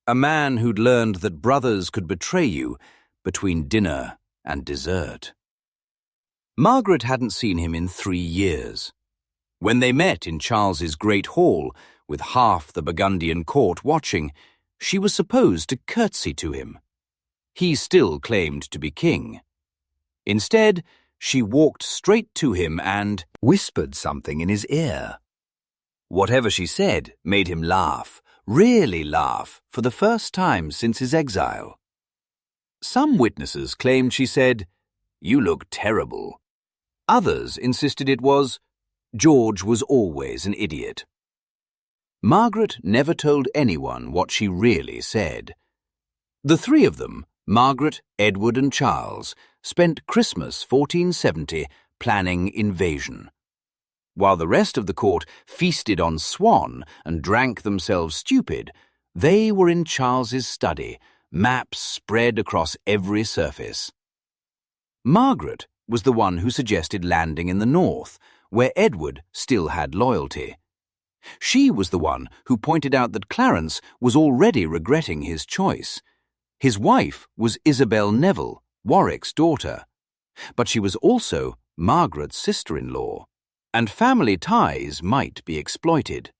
A man who'd learned that brothers could betray you between dinner and dessert. Margaret hadn't seen him in 3 years. When they met in Charles's great hall, with half the Burgundian court watching, she was supposed to curtsy to him. He still claimed to be king. Instead, she walked straight to him and whispered something in his ear. Whatever she said made him laugh, really laugh, for the first time since his exile. Some witnesses claimed she said, "You look terrible." Others insisted it was, "George was always an idiot." Margaret never told anyone what she really said. The three of them, Margaret, Edward and Charles, spent Christmas 1470 planning invasion. While the rest of the court feasted on swan and drank themselves stupid, they were in Charles's study, maps spread across every surface. Margaret was the one who suggested landing in the north, where Edward still had loyalty. She was the one who pointed out that Clarence was already regretting his choice. His wife was Isabel Neville, Warwick's daughter, but she was also Margaret's sister-in-law, and family ties might be exploited.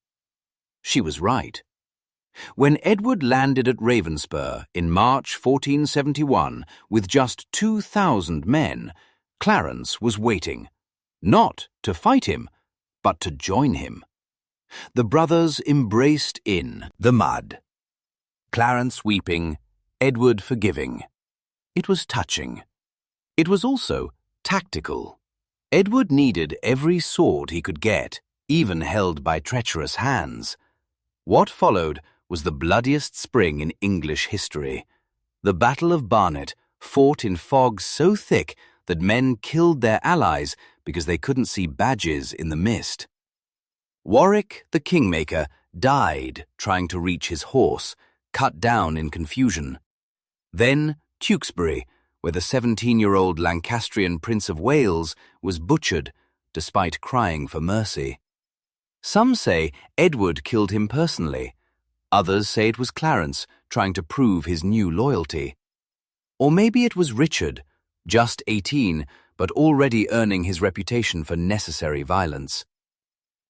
She was right. When Edward landed at Ravenspur in March 1471 with just 2,000 men, Clarence was waiting, not to fight him, but to join him. The brothers embraced in the mud. Clarence weeping, Edward forgiving. It was touching. It was also tactical. Edward needed every sword he could get, even held by treacherous hands. What followed was the bloodiest spring in English history. The Battle of Barnet, fought in fog so thick that men killed their allies because they couldn't see badges in the mist. Warwick, the kingmaker, died trying to reach his horse, cut down in confusion. Then Tewkesbury, where the 17-year-old Lancastrian Prince of Wales was butchered despite crying for mercy. Some say Edward killed him personally. Others say it was Clarence trying to prove his new loyalty. Or maybe it was Richard, just 18, but already earning his reputation for necessary violence.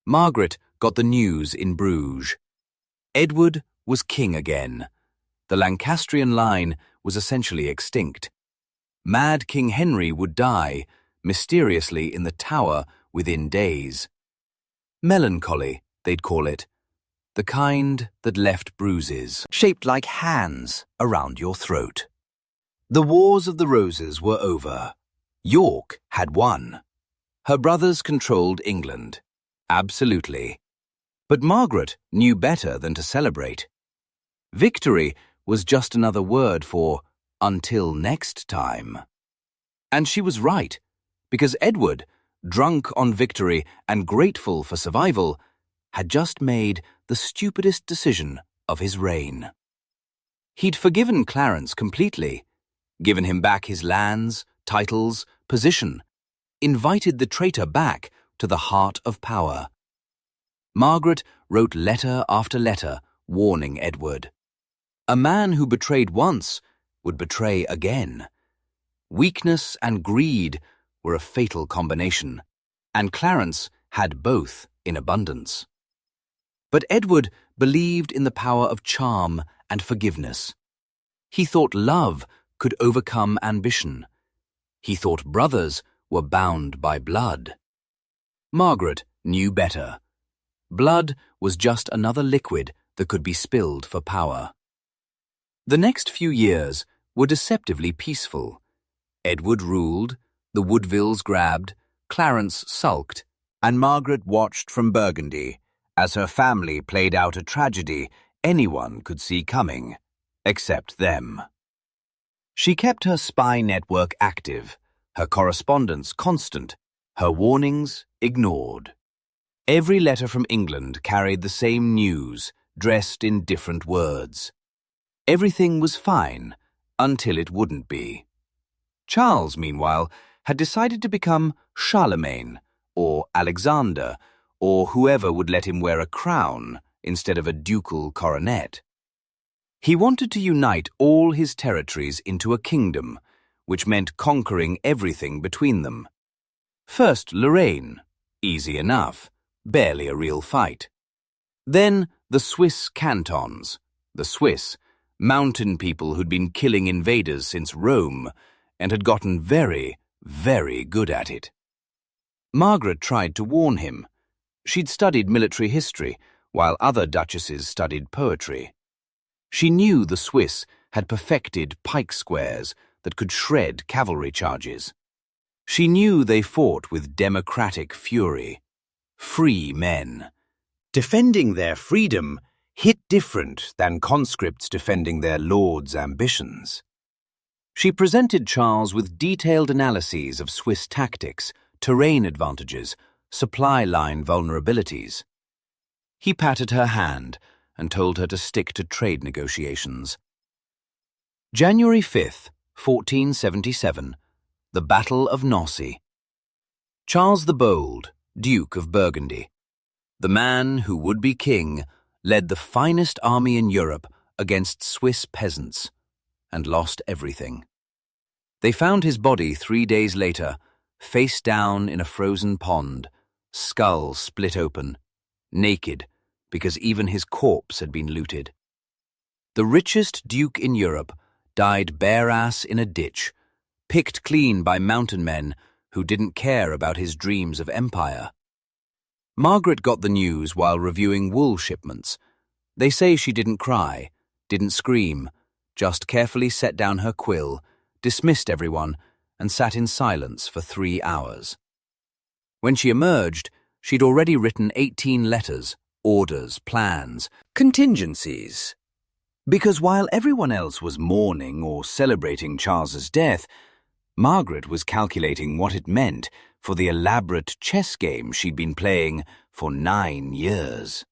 Margaret got the news in Bruges. Edward was king again. The Lancastrian line was essentially extinct. Mad King Henry would die, mysteriously in the Tower within days. Melancholy, they'd call it. The kind that left bruises, shaped like hands, around your throat. The Wars of the Roses were over. York had won. Her brothers controlled England. Absolutely. But Margaret knew better than to celebrate. Victory was just another word for until next time. And she was right, because Edward, drunk on victory and grateful for survival, had just made the stupidest decision of his reign. He'd forgiven Clarence completely, given him back his lands, titles, position, invited the traitor back to the heart of power. Margaret wrote letter after letter warning Edward. A man who betrayed once would betray again. Weakness and greed were a fatal combination, and Clarence had both in abundance. But Edward believed in the power of charm and forgiveness. He thought love could overcome ambition. He thought brothers were bound by blood. Margaret knew better. Blood was just another liquid that could be spilled for power. The next few years were deceptively peaceful. Edward ruled, the Woodvilles grabbed, Clarence sulked, and Margaret watched from Burgundy as her family played out a tragedy anyone could see coming, except them. She kept her spy network active, her correspondence constant, her warnings ignored. Every letter from England carried the same news, dressed in different words. Everything was fine until it wouldn't be. Charles, meanwhile, had decided to become Charlemagne, or Alexander, or whoever would let him wear a crown instead of a ducal coronet. He wanted to unite all his territories into a kingdom, which meant conquering everything between them. First Lorraine, easy enough, barely a real fight. Then the Swiss cantons, the Swiss, mountain people who'd been killing invaders since Rome and had gotten very, very good at it. Margaret tried to warn him. She'd studied military history, while other duchesses studied poetry. She knew the Swiss had perfected pike squares that could shred cavalry charges. She knew they fought with democratic fury. Free men. Defending their freedom hit different than conscripts defending their lord's ambitions. She presented Charles with detailed analyses of Swiss tactics, terrain advantages, supply line vulnerabilities. He patted her hand and told her to stick to trade negotiations. January 5th, 1477, the Battle of Nossy. Charles the Bold, Duke of Burgundy, the man who would be king, led the finest army in Europe against Swiss peasants, and lost everything. They found his body 3 days later, face down in a frozen pond, skull split open, naked, because even his corpse had been looted. The richest duke in Europe died bare-ass in a ditch, picked clean by mountain men who didn't care about his dreams of empire. Margaret got the news while reviewing wool shipments. They say she didn't cry, didn't scream, just carefully set down her quill, dismissed everyone, and sat in silence for 3 hours. When she emerged, she'd already written 18 letters, orders, plans, contingencies. Because while everyone else was mourning or celebrating Charles's death, Margaret was calculating what it meant for the elaborate chess game she'd been playing for 9 years.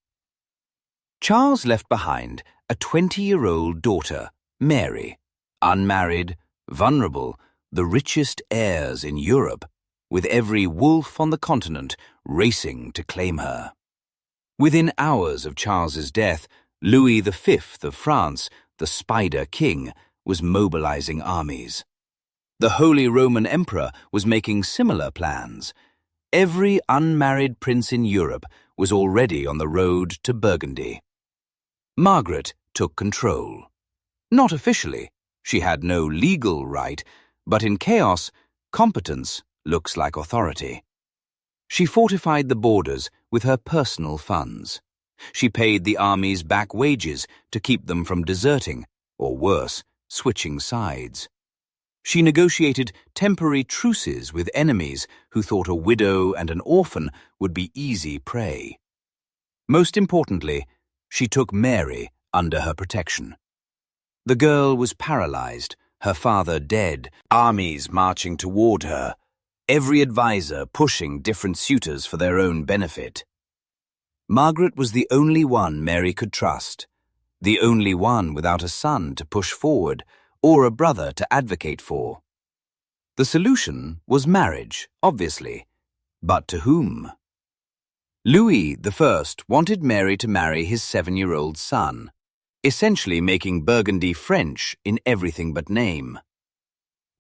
Charles left behind a 20-year-old daughter, Mary, unmarried, vulnerable, the richest heirs in Europe, with every wolf on the continent racing to claim her. Within hours of Charles's death, Louis V of France, the Spider King, was mobilizing armies. The Holy Roman Emperor was making similar plans. Every unmarried prince in Europe was already on the road to Burgundy. Margaret took control. Not officially, she had no legal right, but in chaos, competence looks like authority. She fortified the borders with her personal funds. She paid the armies back wages to keep them from deserting, or worse, switching sides. She negotiated temporary truces with enemies who thought a widow and an orphan would be easy prey. Most importantly, she took Mary under her protection. The girl was paralyzed, her father dead, armies marching toward her, every advisor pushing different suitors for their own benefit. Margaret was the only one Mary could trust, the only one without a son to push forward or a brother to advocate for. The solution was marriage, obviously, but to whom? Louis I wanted Mary to marry his 7-year-old son, essentially making Burgundy French in everything but name.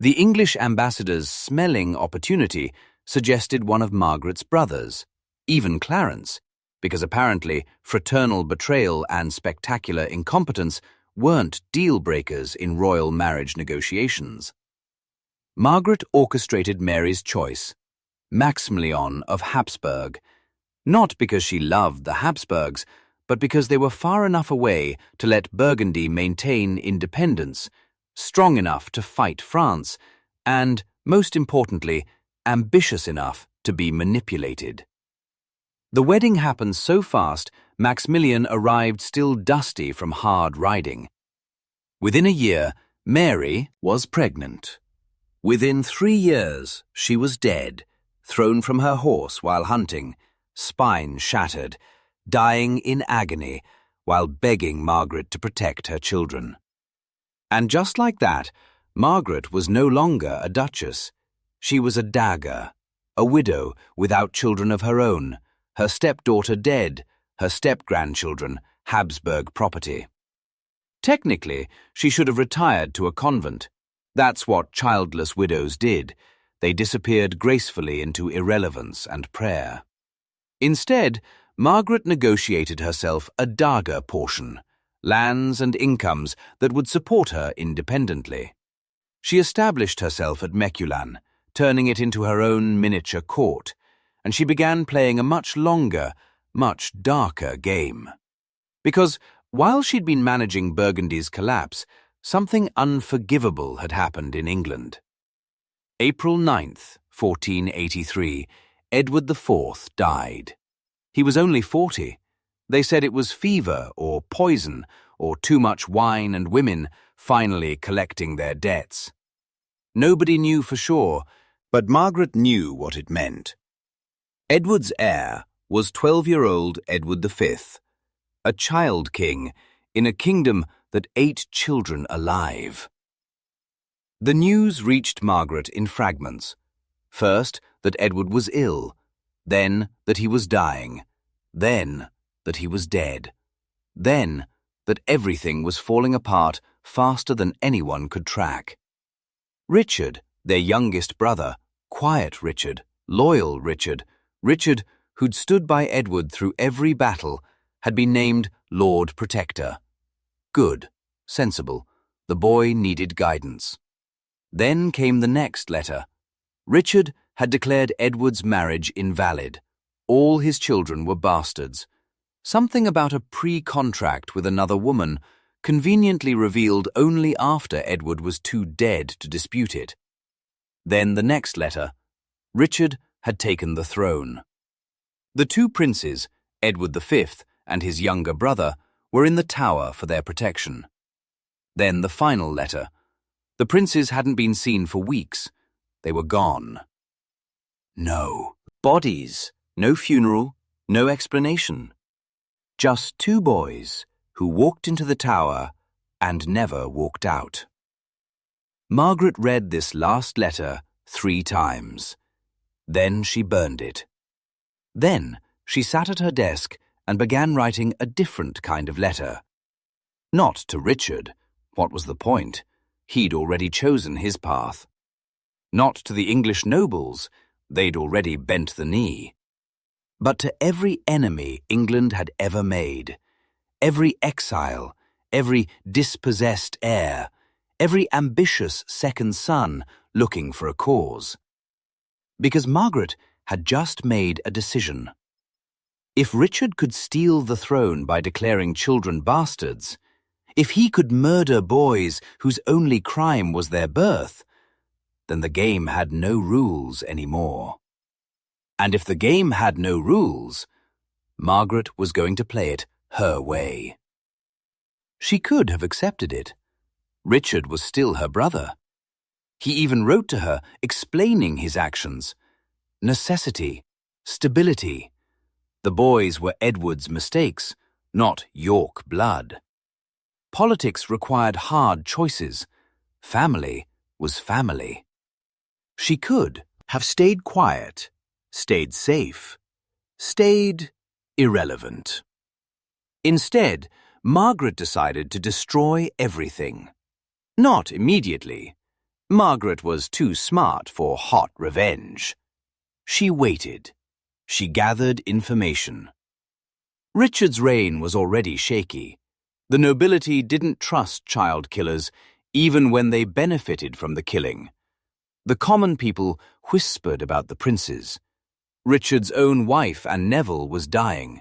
The English ambassador's smelling opportunity suggested one of Margaret's brothers, even Clarence, because apparently fraternal betrayal and spectacular incompetence weren't deal-breakers in royal marriage negotiations. Margaret orchestrated Mary's choice, Maximilian of Habsburg, not because she loved the Habsburgs, but because they were far enough away to let Burgundy maintain independence, strong enough to fight France, and, most importantly, ambitious enough to be manipulated. The wedding happened so fast, Maximilian arrived still dusty from hard riding. Within a year, Mary was pregnant. Within 3 years, she was dead, thrown from her horse while hunting, spine shattered, dying in agony while begging Margaret to protect her children. And just like that, Margaret was no longer a duchess. She was a dagger, a widow without children of her own, her stepdaughter dead, her step-grandchildren Habsburg property. Technically, she should have retired to a convent. That's what childless widows did. They disappeared gracefully into irrelevance and prayer. Instead, Margaret negotiated herself a dagger portion, lands and incomes that would support her independently. She established herself at Meculan, turning it into her own miniature court, and she began playing a much longer, much darker game. Because while she'd been managing Burgundy's collapse, something unforgivable had happened in England. April 9th, 1483, Edward IV died. He was only 40. They said it was fever or poison or too much wine and women finally collecting their debts. Nobody knew for sure, but Margaret knew what it meant. Edward's heir was 12-year-old Edward V, a child king in a kingdom that ate children alive. The news reached Margaret in fragments. First, that Edward was ill, then that he was dying, then that he was dead, then that everything was falling apart faster than anyone could track. Richard, their youngest brother, quiet Richard, loyal Richard, Richard, who'd stood by Edward through every battle, had been named Lord Protector. Good, sensible, the boy needed guidance. Then came the next letter. Richard had declared Edward's marriage invalid. All his children were bastards. Something about a pre-contract with another woman, conveniently revealed only after Edward was too dead to dispute it. Then the next letter. Richard had taken the throne. The two princes, Edward V and his younger brother, were in the Tower for their protection. Then the final letter. The princes hadn't been seen for weeks. They were gone. No bodies, no funeral, no explanation. Just two boys who walked into the Tower and never walked out. Margaret read this last letter 3 times. Then she burned it. Then she sat at her desk and began writing a different kind of letter. Not to Richard. What was the point? He'd already chosen his path. Not to the English nobles. They'd already bent the knee. But to every enemy England had ever made, every exile, every dispossessed heir, every ambitious second son looking for a cause. Because Margaret had just made a decision. If Richard could steal the throne by declaring children bastards, if he could murder boys whose only crime was their birth, then the game had no rules anymore. And if the game had no rules, Margaret was going to play it her way. She could have accepted it. Richard was still her brother. He even wrote to her explaining his actions. Necessity, stability. The boys were Edward's mistakes, not York blood. Politics required hard choices. Family was family. She could have stayed quiet, stayed safe, stayed irrelevant. Instead, Margaret decided to destroy everything. Not immediately. Margaret was too smart for hot revenge. She waited. She gathered information. Richard's reign was already shaky. The nobility didn't trust child killers, even when they benefited from the killing. The common people whispered about the princes. Richard's own wife, Anne Neville, was dying,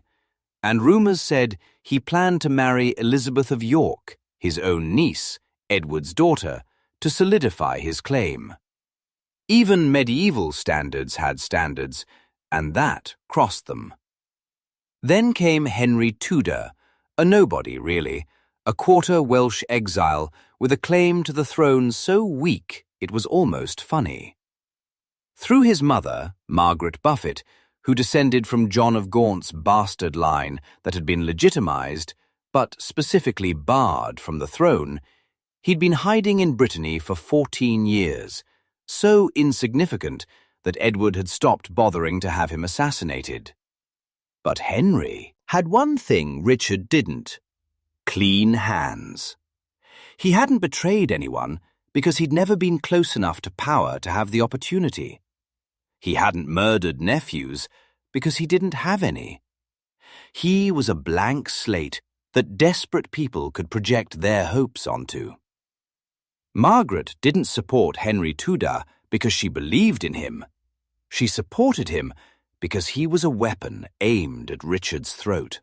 and rumours said he planned to marry Elizabeth of York, his own niece, Edward's daughter, to solidify his claim. Even medieval standards had standards, and that crossed them. Then came Henry Tudor, a nobody really, a quarter Welsh exile with a claim to the throne so weak it was almost funny. Through his mother, Margaret Buffet, who descended from John of Gaunt's bastard line that had been legitimised, but specifically barred from the throne, He'd been hiding in Brittany for 14 years, so insignificant that Edward had stopped bothering to have him assassinated. But Henry had one thing Richard didn't: clean hands. He hadn't betrayed anyone because he'd never been close enough to power to have the opportunity. He hadn't murdered nephews because he didn't have any. He was a blank slate that desperate people could project their hopes onto. Margaret didn't support Henry Tudor because she believed in him. She supported him because he was a weapon aimed at Richard's throat.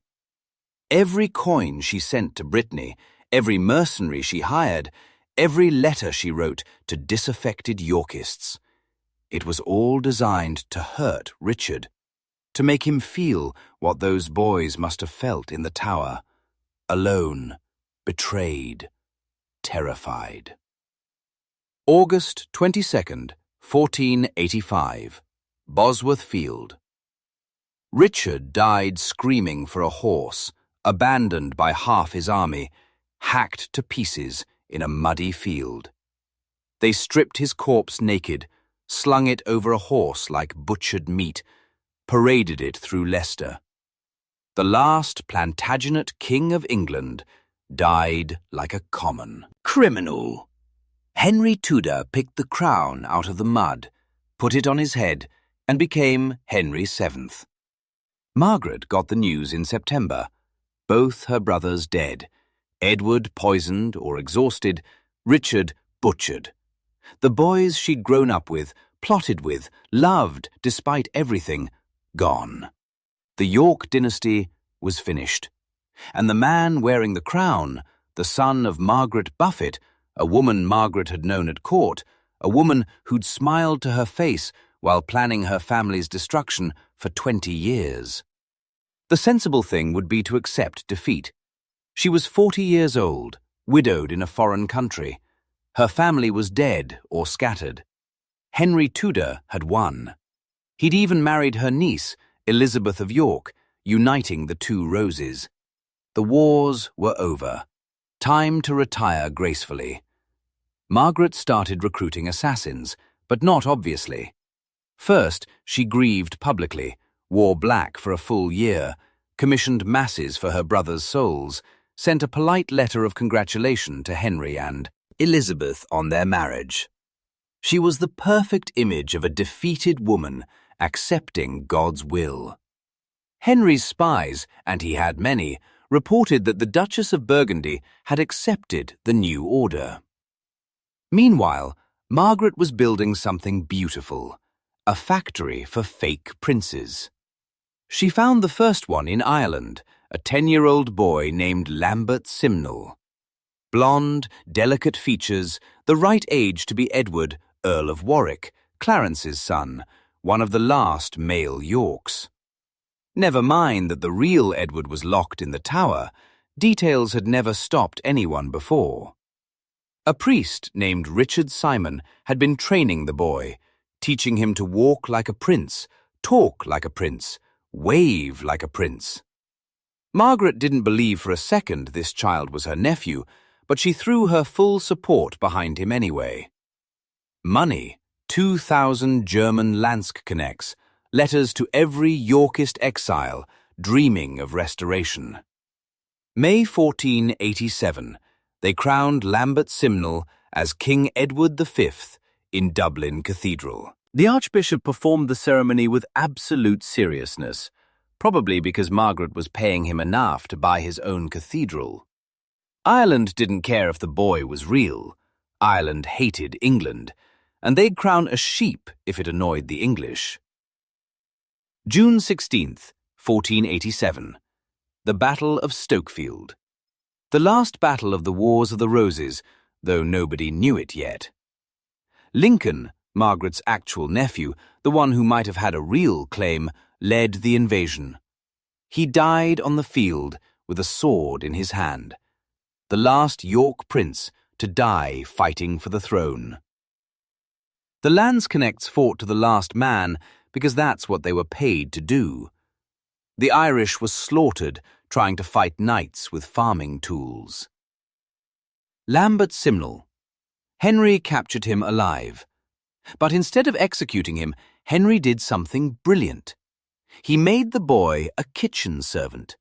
Every coin she sent to Brittany, every mercenary she hired, every letter she wrote to disaffected Yorkists, it was all designed to hurt Richard, to make him feel what those boys must have felt in the Tower: alone, betrayed, terrified. August 22nd, 1485, Bosworth Field. Richard died screaming for a horse, abandoned by half his army, hacked to pieces in a muddy field. They stripped his corpse naked, slung it over a horse like butchered meat, paraded it through Leicester. The last Plantagenet King of England died like a common criminal. Henry Tudor picked the crown out of the mud, put it on his head, and became Henry VII. Margaret got the news in September. Both her brothers dead. Edward poisoned or exhausted, Richard butchered. The boys she'd grown up with, plotted with, loved despite everything, gone. The York dynasty was finished. And the man wearing the crown, the son of Margaret Buffett, a woman Margaret had known at court, a woman who'd smiled to her face while planning her family's destruction for 20 years. The sensible thing would be to accept defeat. She was 40 years old, widowed in a foreign country. Her family was dead or scattered. Henry Tudor had won. He'd even married her niece, Elizabeth of York, uniting the two roses. The wars were over. Time to retire gracefully. Margaret started recruiting assassins, but not obviously. First, she grieved publicly, wore black for a full year, commissioned masses for her brothers' souls, sent a polite letter of congratulation to Henry and Elizabeth on their marriage. She was the perfect image of a defeated woman accepting God's will. Henry's spies, and he had many, reported that the Duchess of Burgundy had accepted the new order. Meanwhile, Margaret was building something beautiful, a factory for fake princes. She found the first one in Ireland, a 10-year-old boy named Lambert Simnel. Blonde, delicate features, the right age to be Edward, Earl of Warwick, Clarence's son, one of the last male Yorks. Never mind that the real Edward was locked in the Tower, details had never stopped anyone before. A priest named Richard Simon had been training the boy, teaching him to walk like a prince, talk like a prince, wave like a prince. Margaret didn't believe for a second this child was her nephew, but she threw her full support behind him anyway. Money, 2,000 German Landsknechts, letters to every Yorkist exile dreaming of restoration. May 1487, they crowned Lambert Simnel as King Edward V in Dublin Cathedral. The Archbishop performed the ceremony with absolute seriousness, probably because Margaret was paying him enough to buy his own cathedral. Ireland didn't care if the boy was real. Ireland hated England, and they'd crown a sheep if it annoyed the English. June 16th, 1487. The Battle of Stokefield. The last battle of the Wars of the Roses, though nobody knew it yet. Lincoln, Margaret's actual nephew, the one who might have had a real claim, led the invasion. He died on the field with a sword in his hand, the last York prince to die fighting for the throne. The Landsknechts fought to the last man because that's what they were paid to do. The Irish were slaughtered trying to fight knights with farming tools. Lambert Simnel. Henry captured him alive. But instead of executing him, Henry did something brilliant. He made the boy a kitchen servant.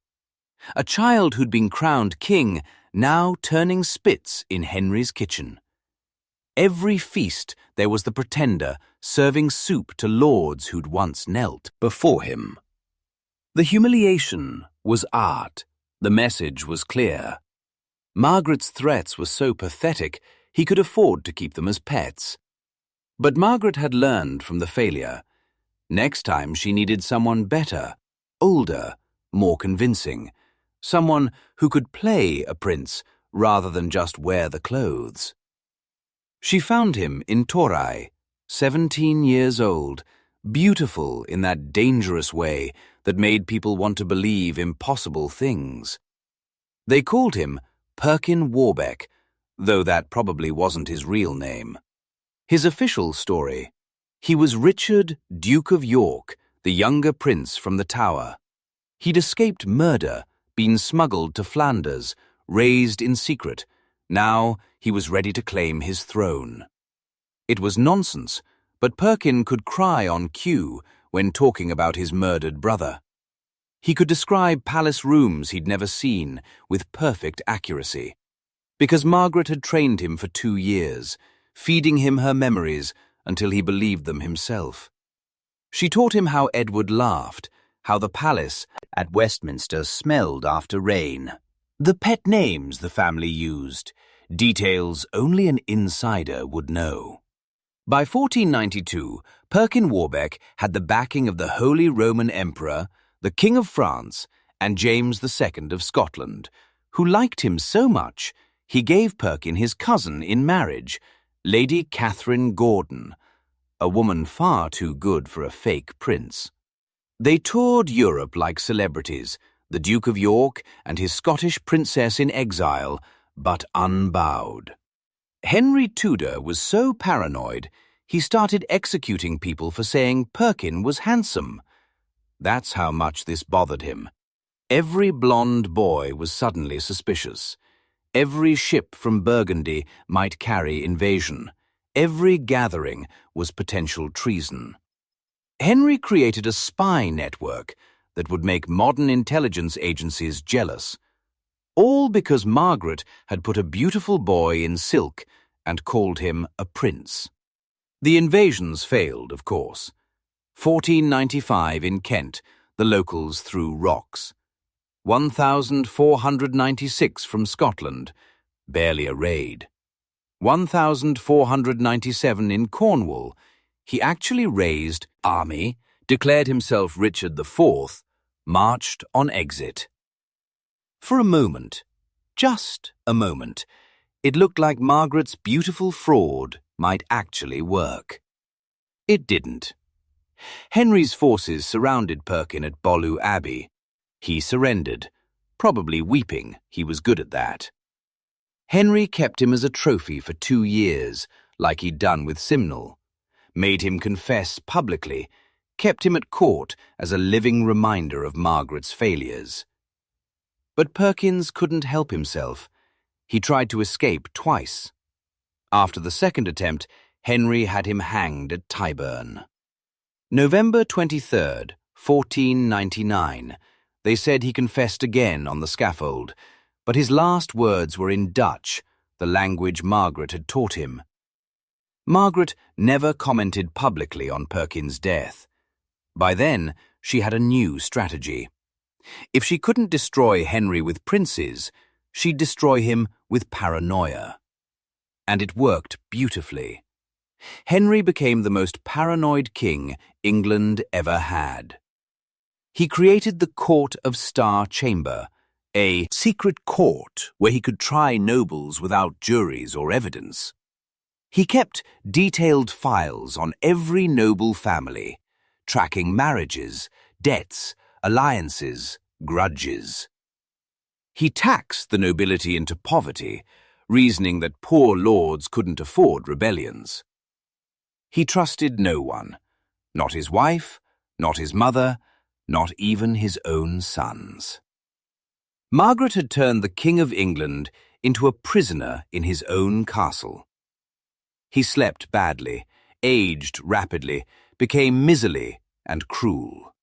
A child who'd been crowned king, now turning spits in Henry's kitchen. Every feast there was the pretender serving soup to lords who'd once knelt before him. The humiliation was art. The message was clear. Margaret's threats were so pathetic he could afford to keep them as pets. But Margaret had learned from the failure. Next time she needed someone better, older, more convincing. Someone who could play a prince rather than just wear the clothes. She found him in Torai, 17 years old, beautiful in that dangerous way that made people want to believe impossible things. They called him Perkin Warbeck, though that probably wasn't his real name. His official story: he was Richard, Duke of York, the younger prince from the Tower. He'd escaped murder, been smuggled to Flanders, raised in secret. Now he was ready to claim his throne. It was nonsense, but Perkin could cry on cue when talking about his murdered brother. He could describe palace rooms he'd never seen with perfect accuracy. Because Margaret had trained him for 2 years, feeding him her memories until he believed them himself. She taught him how Edward laughed, how the palace at Westminster smelled after rain, the pet names the family used, details only an insider would know. By 1492, Perkin Warbeck had the backing of the Holy Roman Emperor, the King of France, and James II of Scotland, who liked him so much he gave Perkin his cousin in marriage, Lady Catherine Gordon, a woman far too good for a fake prince. They toured Europe like celebrities, the Duke of York and his Scottish princess in exile, but unbowed. Henry Tudor was so paranoid, he started executing people for saying Perkin was handsome. That's how much this bothered him. Every blonde boy was suddenly suspicious. Every ship from Burgundy might carry invasion. Every gathering was potential treason. Henry created a spy network that would make modern intelligence agencies jealous. All because Margaret had put a beautiful boy in silk and called him a prince. The invasions failed, of course. 1495 in Kent, the locals threw rocks. 1,496 from Scotland, barely a raid. 1,497 in Cornwall, he actually raised army, declared himself Richard IV, marched on exit. For a moment, just a moment, it looked like Margaret's beautiful fraud might actually work. It didn't. Henry's forces surrounded Perkin at Beaulieu Abbey. He surrendered, probably weeping. He was good at that. Henry kept him as a trophy for 2 years, like he'd done with Simnel, made him confess publicly, kept him at court as a living reminder of Margaret's failures. But Perkins couldn't help himself. He tried to escape twice. After the second attempt, Henry had him hanged at Tyburn. November 23rd, 1499. They said he confessed again on the scaffold, but his last words were in Dutch, the language Margaret had taught him. Margaret never commented publicly on Perkin's death. By then, she had a new strategy. If she couldn't destroy Henry with princes, she'd destroy him with paranoia. And it worked beautifully. Henry became the most paranoid king England ever had. He created the Court of Star Chamber, a secret court where he could try nobles without juries or evidence. He kept detailed files on every noble family, tracking marriages, debts, alliances, grudges. He taxed the nobility into poverty, reasoning that poor lords couldn't afford rebellions. He trusted no one, not his wife, not his mother, not even his own sons. Margaret had turned the King of England into a prisoner in his own castle. He slept badly, aged rapidly, became miserly and cruel.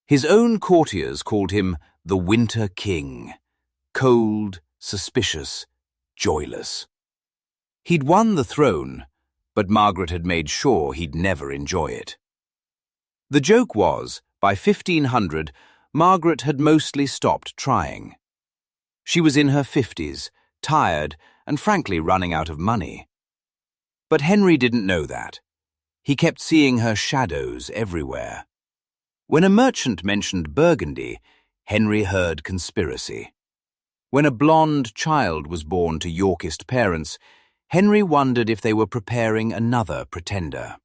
His own courtiers called him the Winter King, cold, suspicious, joyless. He'd won the throne, but Margaret had made sure he'd never enjoy it. The joke was, by 1500, Margaret had mostly stopped trying. She was in her 50s, tired, and frankly running out of money. But Henry didn't know that. He kept seeing her shadows everywhere. When a merchant mentioned Burgundy, Henry heard conspiracy. When a blonde child was born to Yorkist parents, Henry wondered if they were preparing another pretender.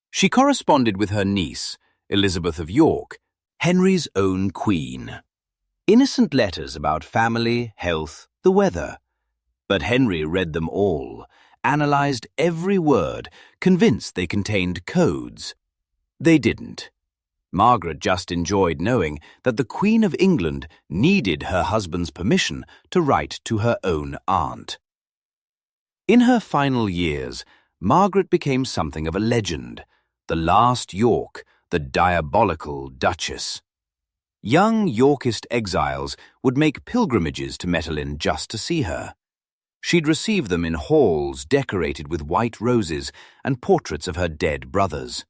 She corresponded with her niece, Elizabeth of York, Henry's own queen. Innocent letters about family, health, the weather. But Henry read them all, analyzed every word, convinced they contained codes. They didn't. Margaret just enjoyed knowing that the Queen of England needed her husband's permission to write to her own aunt. In her final years, Margaret became something of a legend, the last York, the diabolical Duchess. Young Yorkist exiles would make pilgrimages to Mettelin just to see her. She'd receive them in halls decorated with white roses and portraits of her dead brothers.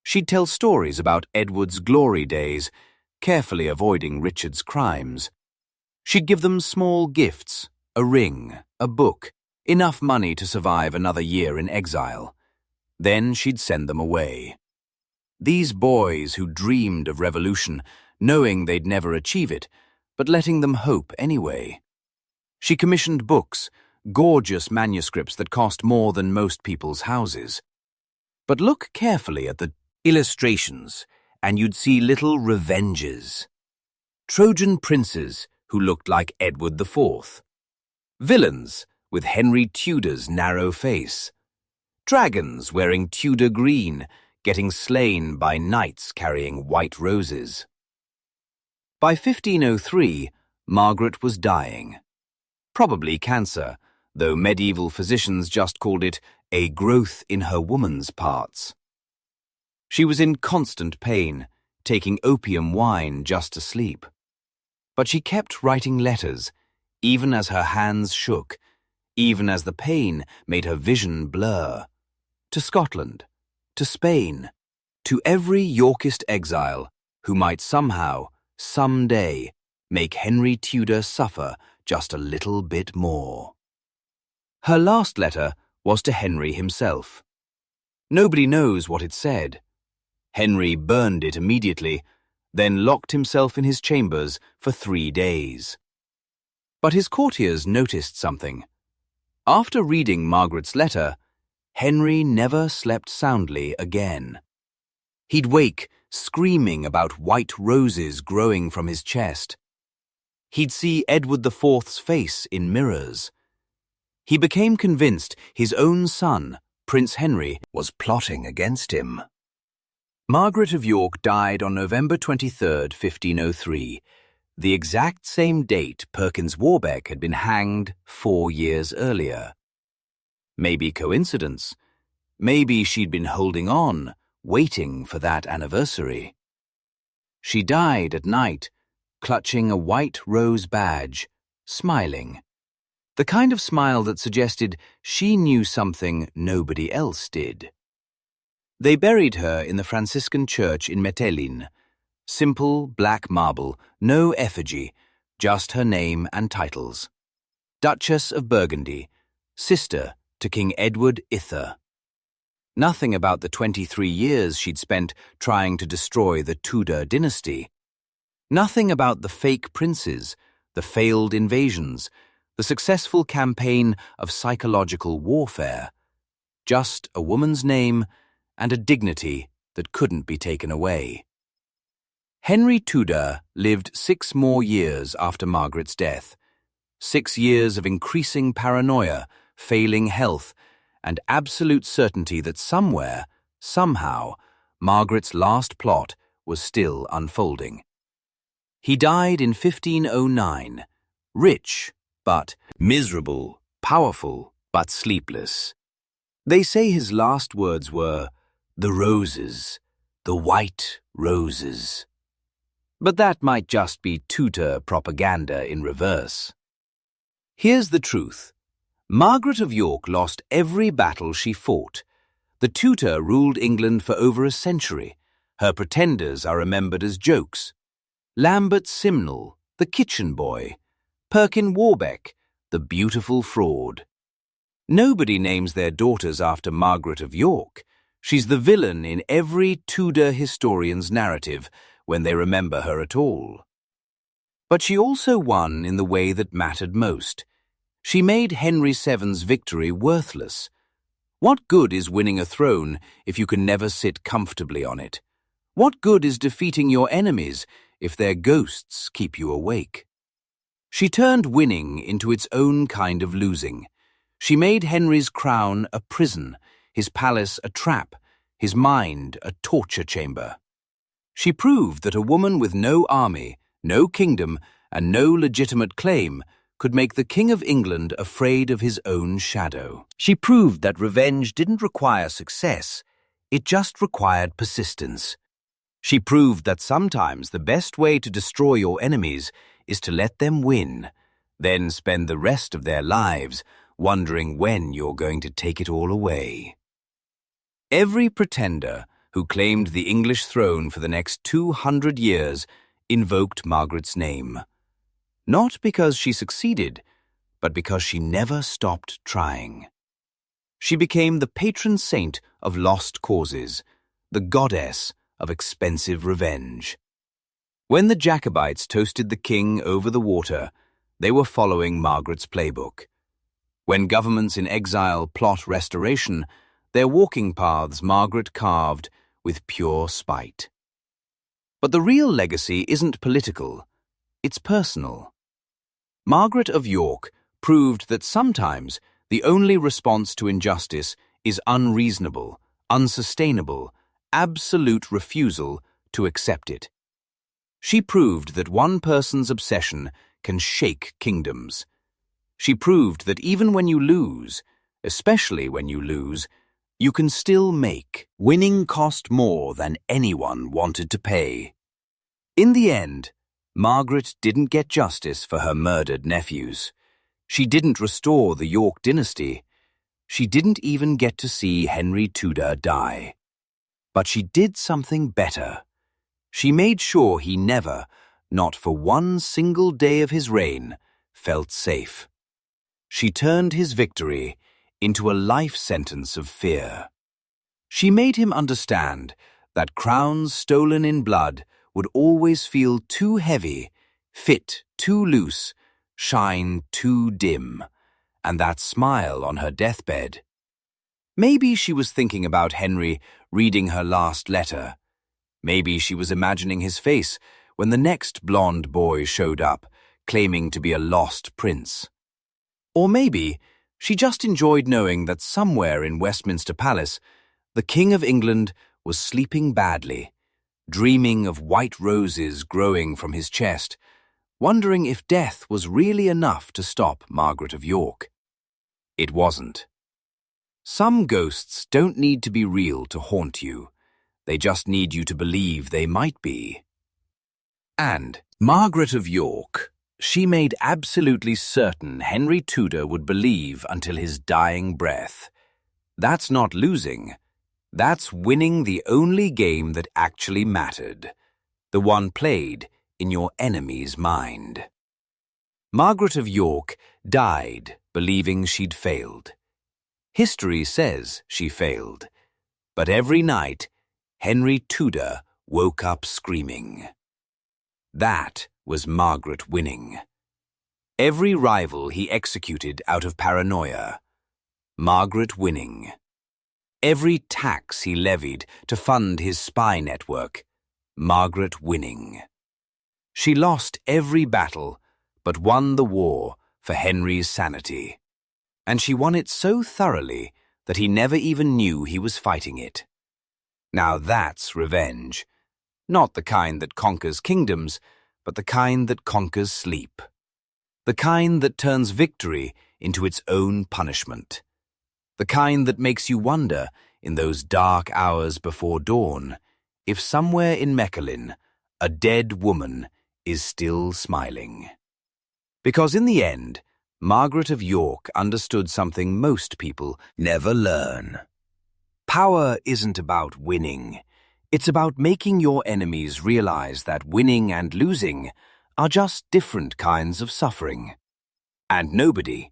She'd tell stories about Edward's glory days, carefully avoiding Richard's crimes. She'd give them small gifts, a ring, a book, enough money to survive another year in exile. Then she'd send them away. These boys who dreamed of revolution, knowing they'd never achieve it, but letting them hope anyway. She commissioned books, gorgeous manuscripts that cost more than most people's houses. But look carefully at the illustrations, and you'd see little revenges. Trojan princes who looked like Edward IV. Villains with Henry Tudor's narrow face. Dragons wearing Tudor green, getting slain by knights carrying white roses. By 1503, Margaret was dying. Probably cancer, though medieval physicians just called it a growth in her woman's parts. She was in constant pain, taking opium wine just to sleep. But she kept writing letters, even as her hands shook, even as the pain made her vision blur. To Scotland, to Spain, to every Yorkist exile who might somehow, someday, make Henry Tudor suffer just a little bit more. Her last letter was to Henry himself. Nobody knows what it said. Henry burned it immediately, then locked himself in his chambers for 3 days. But his courtiers noticed something. After reading Margaret's letter, Henry never slept soundly again. He'd wake screaming about white roses growing from his chest. He'd see Edward IV's face in mirrors. He became convinced his own son, Prince Henry, was plotting against him. Margaret of York died on November 23, 1503, the exact same date Perkins Warbeck had been hanged 4 years earlier. Maybe coincidence. Maybe she'd been holding on, waiting for that anniversary. She died at night, clutching a white rose badge, smiling. The kind of smile that suggested she knew something nobody else did. They buried her in the Franciscan church in Mettelin. Simple black marble, no effigy, just her name and titles. Duchess of Burgundy, sister to King Edward III. Nothing about the 23 years she'd spent trying to destroy the Tudor dynasty. Nothing about the fake princes, the failed invasions, the successful campaign of psychological warfare. Just a woman's name and a dignity that couldn't be taken away. Henry Tudor lived 6 more years after Margaret's death. 6 years of increasing paranoia, failing health, and absolute certainty that somewhere, somehow, Margaret's last plot was still unfolding. He died in 1509, rich but miserable, powerful, but sleepless. They say his last words were, "The roses, the white roses." But that might just be Tudor propaganda in reverse. Here's the truth. Margaret of York lost every battle she fought. The Tudor ruled England for over a century. Her pretenders are remembered as jokes. Lambert Simnel, the kitchen boy. Perkin Warbeck, the beautiful fraud. Nobody names their daughters after Margaret of York. She's the villain in every Tudor historian's narrative when they remember her at all. But she also won in the way that mattered most. She made Henry VII's victory worthless. What good is winning a throne if you can never sit comfortably on it? What good is defeating your enemies if their ghosts keep you awake? She turned winning into its own kind of losing. She made Henry's crown a prison, his palace a trap, his mind a torture chamber. She proved that a woman with no army, no kingdom, and no legitimate claim could make the King of England afraid of his own shadow. She proved that revenge didn't require success, it just required persistence. She proved that sometimes the best way to destroy your enemies is to let them win, then spend the rest of their lives wondering when you're going to take it all away. Every pretender who claimed the English throne for the next 200 years invoked Margaret's name. Not because she succeeded, but because she never stopped trying. She became the patron saint of lost causes, the goddess of expensive revenge. When the Jacobites toasted the king over the water, they were following Margaret's playbook. When governments in exile plot restoration, their walking paths Margaret carved with pure spite. But the real legacy isn't political, it's personal. Margaret of York proved that sometimes the only response to injustice is unreasonable, unsustainable, absolute refusal to accept it. She proved that one person's obsession can shake kingdoms. She proved that even when you lose, especially when you lose, you can still make. Winning cost more than anyone wanted to pay. In the end, Margaret didn't get justice for her murdered nephews. She didn't restore the York dynasty. She didn't even get to see Henry Tudor die. But she did something better. She made sure he never, not for one single day of his reign, felt safe. She turned his victory into a life sentence of fear. She made him understand that crowns stolen in blood would always feel too heavy, fit too loose, shine too dim, and that smile on her deathbed. Maybe she was thinking about Henry reading her last letter. Maybe she was imagining his face when the next blonde boy showed up, claiming to be a lost prince. Or maybe she just enjoyed knowing that somewhere in Westminster Palace, the King of England was sleeping badly, dreaming of white roses growing from his chest, wondering if death was really enough to stop Margaret of York. It wasn't. Some ghosts don't need to be real to haunt you. They just need you to believe they might be. And Margaret of York, she made absolutely certain Henry Tudor would believe until his dying breath. That's not losing. That's winning the only game that actually mattered, the one played in your enemy's mind. Margaret of York died believing she'd failed. History says she failed, but every night Henry Tudor woke up screaming. That was Margaret winning. Every rival he executed out of paranoia. Margaret winning. Every tax he levied to fund his spy network. Margaret winning. She lost every battle, but won the war for Henry's sanity. And she won it so thoroughly that he never even knew he was fighting it. Now that's revenge. Not the kind that conquers kingdoms, but the kind that conquers sleep. The kind that turns victory into its own punishment. The kind that makes you wonder, in those dark hours before dawn, if somewhere in Mechalin, a dead woman is still smiling. Because in the end, Margaret of York understood something most people never learn. Power isn't about winning. It's about making your enemies realize that winning and losing are just different kinds of suffering. And nobody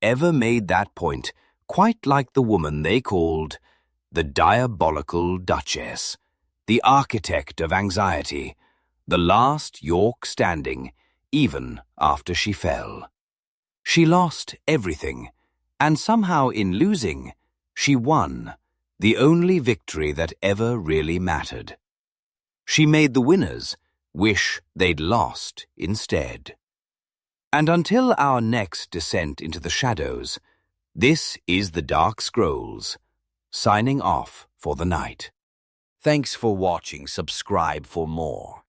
ever made that point quite like the woman they called the diabolical Duchess, the architect of anxiety, the last York standing, even after she fell. She lost everything, and somehow in losing, she won, the only victory that ever really mattered. She made the winners wish they'd lost instead. And until our next descent into the shadows, this is the Dark Scrolls, signing off for the night. Thanks for watching. Subscribe for more.